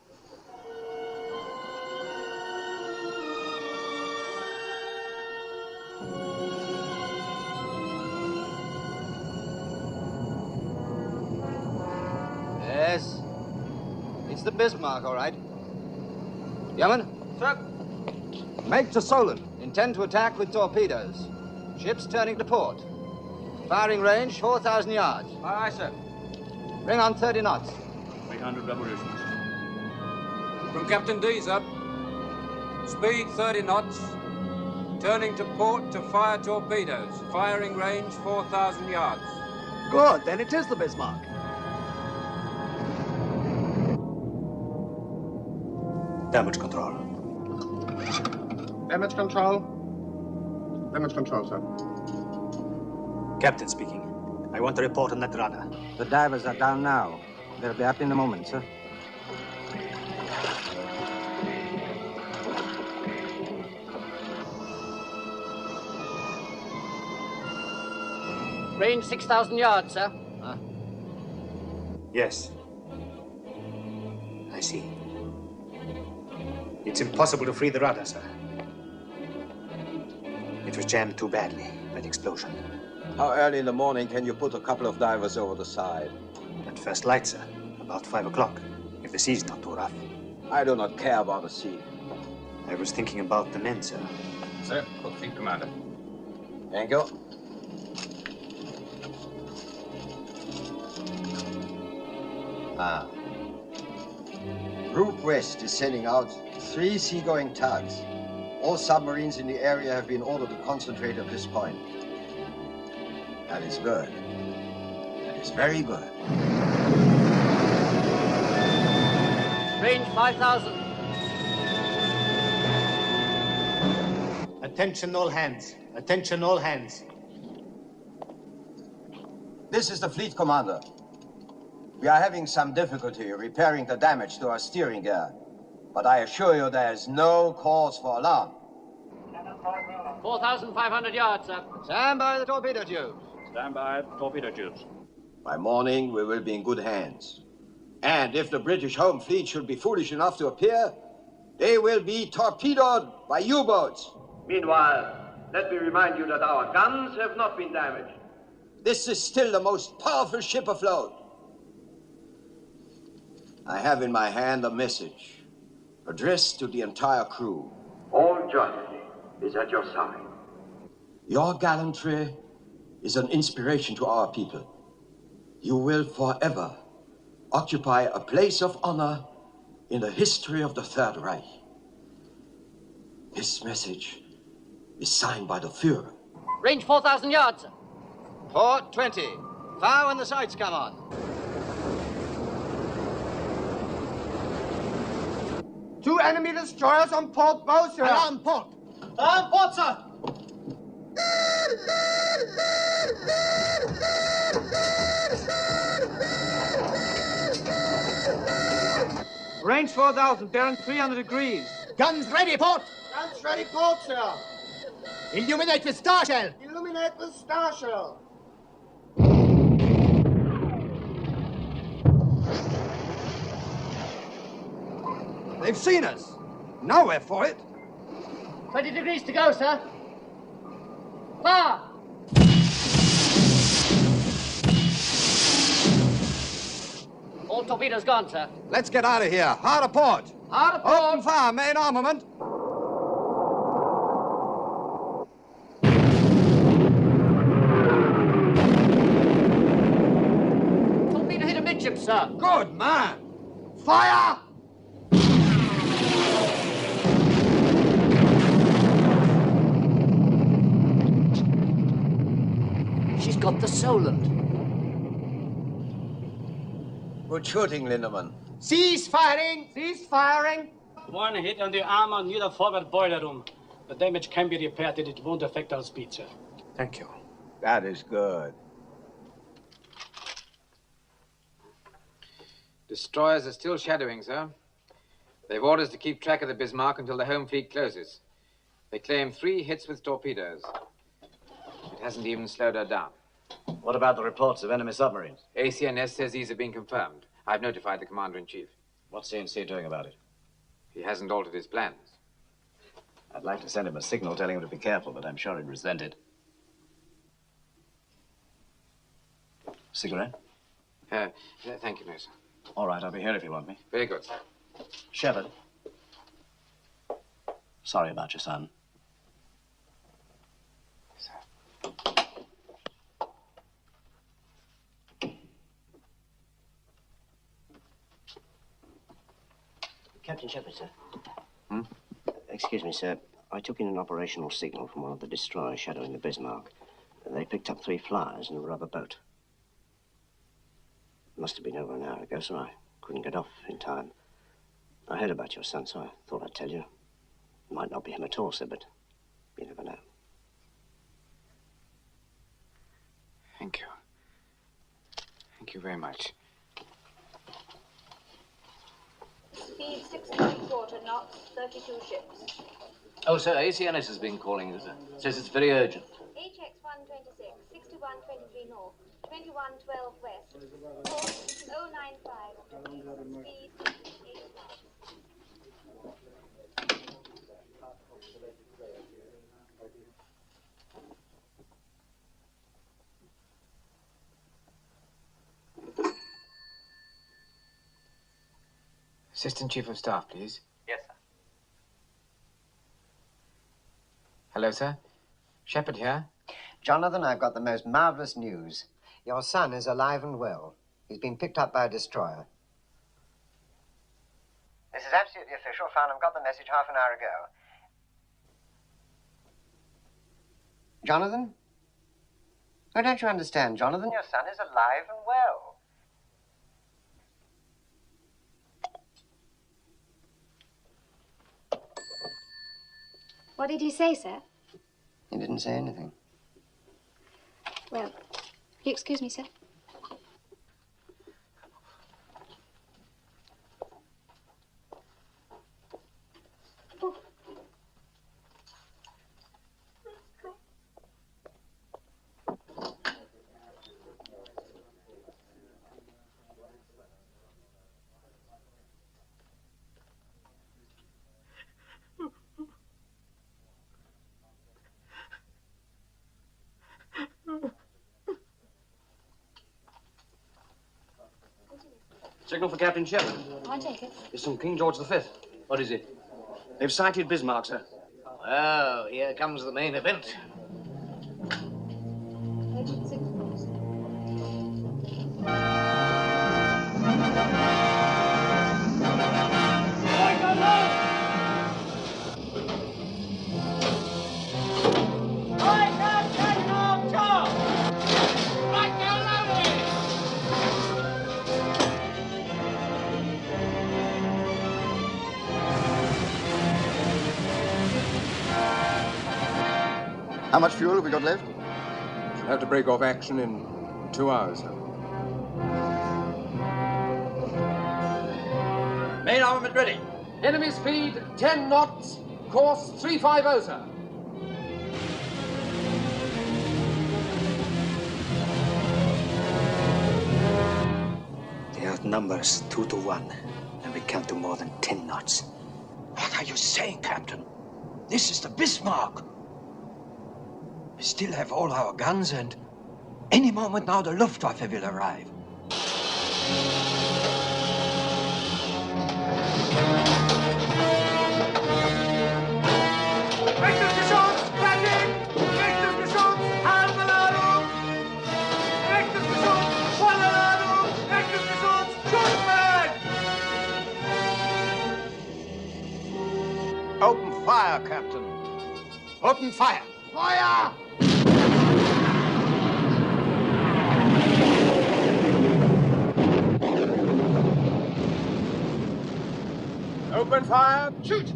Yes. It's the Bismarck, all right. Yeoman? Sir. Make to Solent. Intend to attack with torpedoes. Ships turning to port. Firing range 4,000 yards. Aye, aye, sir. Bring on 30 knots. 300 revolutions. From Captain D, sir. Speed 30 knots. Turning to port to fire torpedoes. Firing range 4,000 yards. Good, then it is the Bismarck. Damage control. Damage control. Damage control, sir. Captain speaking. I want a report on that rudder. The divers are down now. They'll be up in a moment, sir. Range 6,000 yards, sir. Yes. I see. It's impossible to free the rudder, sir. It was jammed too badly, that explosion. How early in the morning can you put a couple of divers over the side? At first light, sir. About 5 o'clock, if the sea's not too rough. I do not care about the sea. I was thinking about the men, sir. Sir, for fleet commander. Thank you. Group West is sending out 3 seagoing tugs. All submarines in the area have been ordered to concentrate at this point. That is good. is very good. Range 5,000. Attention all hands. Attention all hands. This is the fleet commander. We are having some difficulty repairing the damage to our steering gear, but I assure you there is no cause for alarm. 4,500 yards, sir. Stand by the torpedo tubes. Stand by, torpedo tubes. By morning, we will be in good hands. And if the British home fleet should be foolish enough to appear, they will be torpedoed by U-boats. Meanwhile, let me remind you that our guns have not been damaged. This is still the most powerful ship afloat. I have in my hand a message addressed to the entire crew. All Germany is at your side. Your gallantry is an inspiration to our people. You will forever occupy a place of honor in the history of the Third Reich. This message is signed by the Führer. Range 4,000 yards, sir. Port 20. Fire when the sights come on. Two enemy destroyers on port bow, sir. Alarm port. Alarm port, sir. Range 4,000, bearing 300 degrees. Guns ready, port. Guns ready, port, sir. Illuminate with star shell. Illuminate with star shell. They've seen us. Now we're for it. 20 degrees to go, sir. Fire! All torpedoes gone, sir. Let's get out of here. Hard a port. Hard a port. Open fire, main armament. Torpedo hit amidship, sir. Good man. Fire! She's got the Solent. Good shooting, Lindemann. Cease firing! Cease firing! One hit on the armor near the forward boiler room. The damage can be repaired and it won't affect our speed, sir. Thank you. That is good. Destroyers are still shadowing, sir. They've orders to keep track of the Bismarck until the home fleet closes. They claim 3 hits with torpedoes. It hasn't even slowed her down. What about the reports of enemy submarines? ACNS says these have been confirmed. I've notified the Commander-in-Chief. What's CNC doing about it? He hasn't altered his plans. I'd like to send him a signal telling him to be careful, but I'm sure he'd resent it. Cigarette? Thank you, no, sir. All right, I'll be here if you want me. Very good, sir. Shepard. Sorry about your son. Captain Shepard, sir. Excuse me, sir. I took in an operational signal from one of the destroyers shadowing the Bismarck. They picked up 3 flyers in a rubber boat. Must have been over an hour ago, so I couldn't get off in time. I heard about your son, so I thought I'd tell you. It might not be him at all, sir, but you never know. Thank you. Thank you very much. Speed 6.25 knots, 32 ships. Oh, sir, ACNS has been calling us. Says it's very urgent. HX 126, 6123 north, 2112 west, course 095, speed 8 knots. Assistant Chief of Staff, please. Yes, sir. Hello, sir. Shepard here. Jonathan, I've got the most marvelous news. Your son is alive and well. He's been picked up by a destroyer. This is absolutely official. Farnham got the message half an hour ago. Jonathan? Oh, don't you understand, Jonathan? Your son is alive and well. What did he say, sir? He didn't say anything. Well, you excuse me, sir. Signal for Captain Shepard. I take it. It's from King George V. What is it? They've sighted Bismarck, sir. Oh, here comes the main event. How much fuel have we got left? Should have to break off action in 2 hours. Main armament ready. Enemy speed 10 knots, course 350, sir. They outnumber us 2 to 1, and we can't do more than 10 knots. What are you saying, Captain? This is the Bismarck. We still have all our guns, and any moment now the Luftwaffe will arrive. Open fire, Captain. Open fire. Fire! Open fire! Shoot!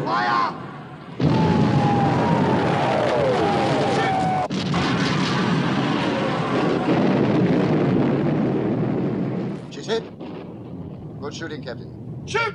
Fire! She's hit. Good shooting, Captain. Shoot!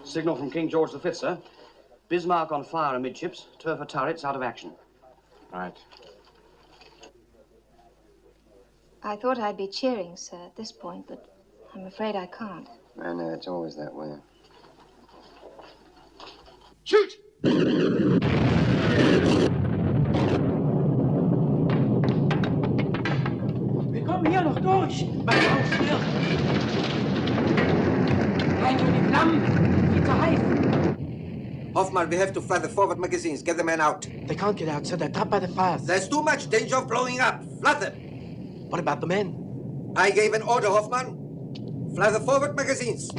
Signal from King George V, sir. Bismarck on fire amidships, Turfer turrets out of action. Right. I thought I'd be cheering, sir, at this point, but I'm afraid I can't. I know, it's always that way. Shoot! Wir kommen hier noch durch. Mein Haus stirbt. Rein in die Flammen. Viel zu heiß. Hoffman, we have to fly the forward magazines. Get the men out. They can't get out, sir. They're trapped by the fires. There's too much danger of blowing up. Flood them. What about the men? I gave an order, Hoffman. Fly the forward magazines.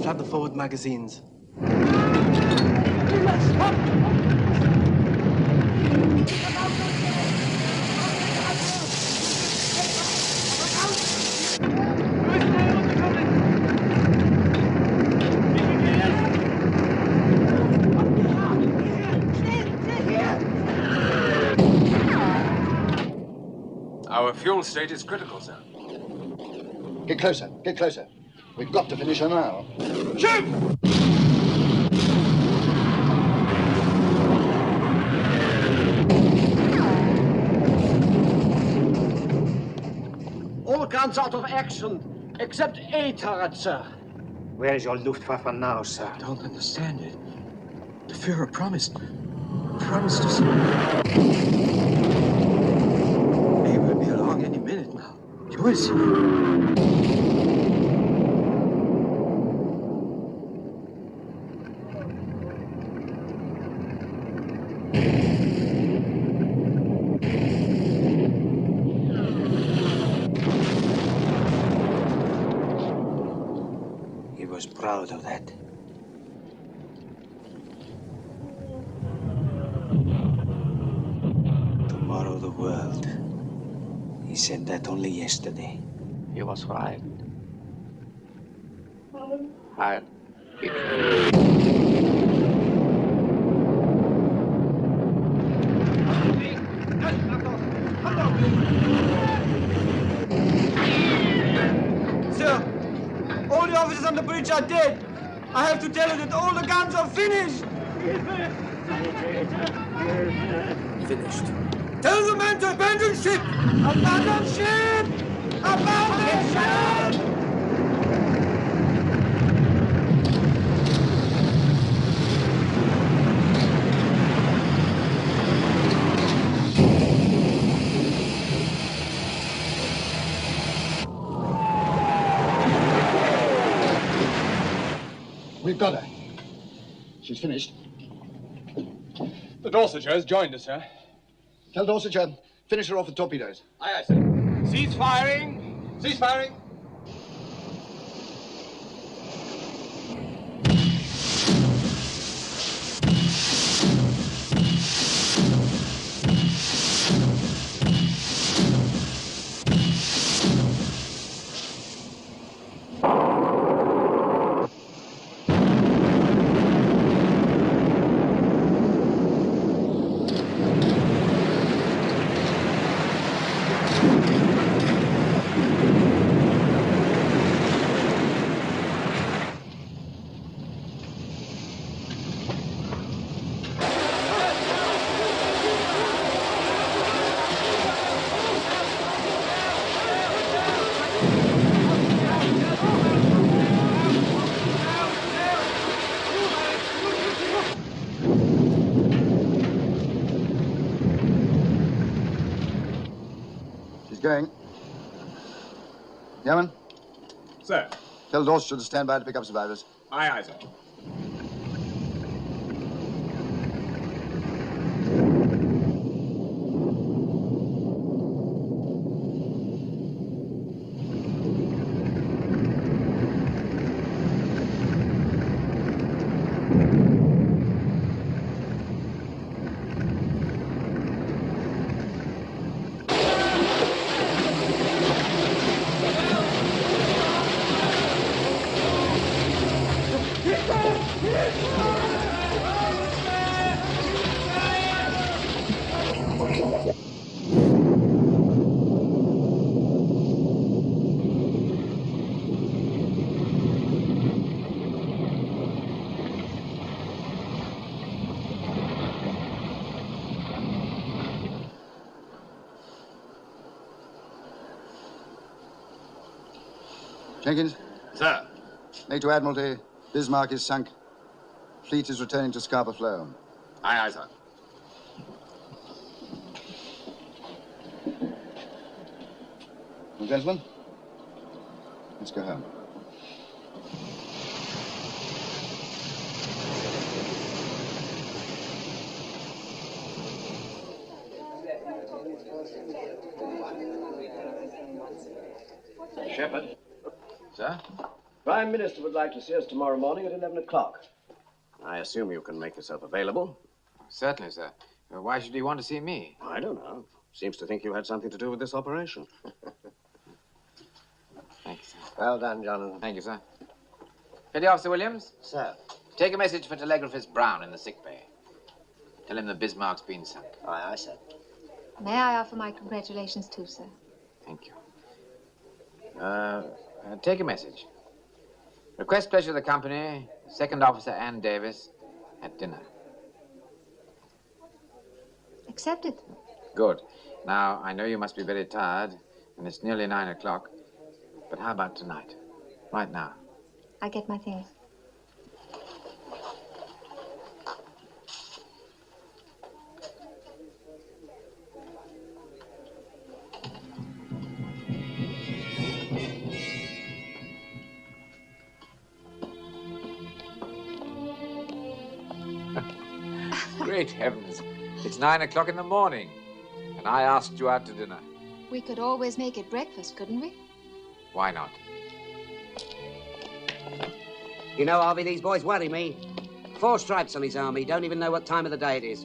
Flood the forward magazines. Our fuel state is critical, sir. Get closer, get closer. We've got to finish her now. Shoot! All guns out of action, except A turret, sir. Where is your Luftwaffe now, sir? I don't understand it. The Führer promised us. He will be along any minute now. You will see. He was proud of that. Tomorrow the world. He said that only yesterday. He was right. Heil Sir, all the officers on the bridge are dead. I have to tell you that all the guns are finished. Finished. Tell the men to abandon ship! Abandon ship! Abandon ship! We've got her. She's finished. The Dorsetshire has joined us, sir. Tell Dorsetshire, finish her off with torpedoes. Aye, aye, sir. Cease firing! Cease firing! Going. Yeoman? Sir. Tell Dorsetshire to stand by to pick up survivors. Aye, aye, sir. Jenkins? Sir. Make to Admiralty. Bismarck is sunk. Fleet is returning to Scarborough Flow. Aye, aye, sir. Well, gentlemen, let's go home. Shepard. Sir? Prime Minister would like to see us tomorrow morning at 11 o'clock. I assume you can make yourself available. Certainly, sir. Why should he want to see me? I don't know. Seems to think you had something to do with this operation. Thank you, sir. Well done, Jonathan. Thank you, sir. Petty Officer Williams? Sir. Take a message for telegraphist Brown in the sick bay. Tell him the Bismarck's been sunk. Aye, aye, sir. May I offer my congratulations too, sir? Thank you. Take a message. Request pleasure of the company, Second Officer Ann Davis, at dinner. Accepted. Good. Now, I know you must be very tired, and it's nearly 9 o'clock. But how about tonight? Right now. I get my things. Great heavens. It's 9 o'clock in the morning, and I asked you out to dinner. We could always make it breakfast, couldn't we? Why not? You know, Harvey, these boys worry me. 4 stripes on his arm. He don't even know what time of the day it is.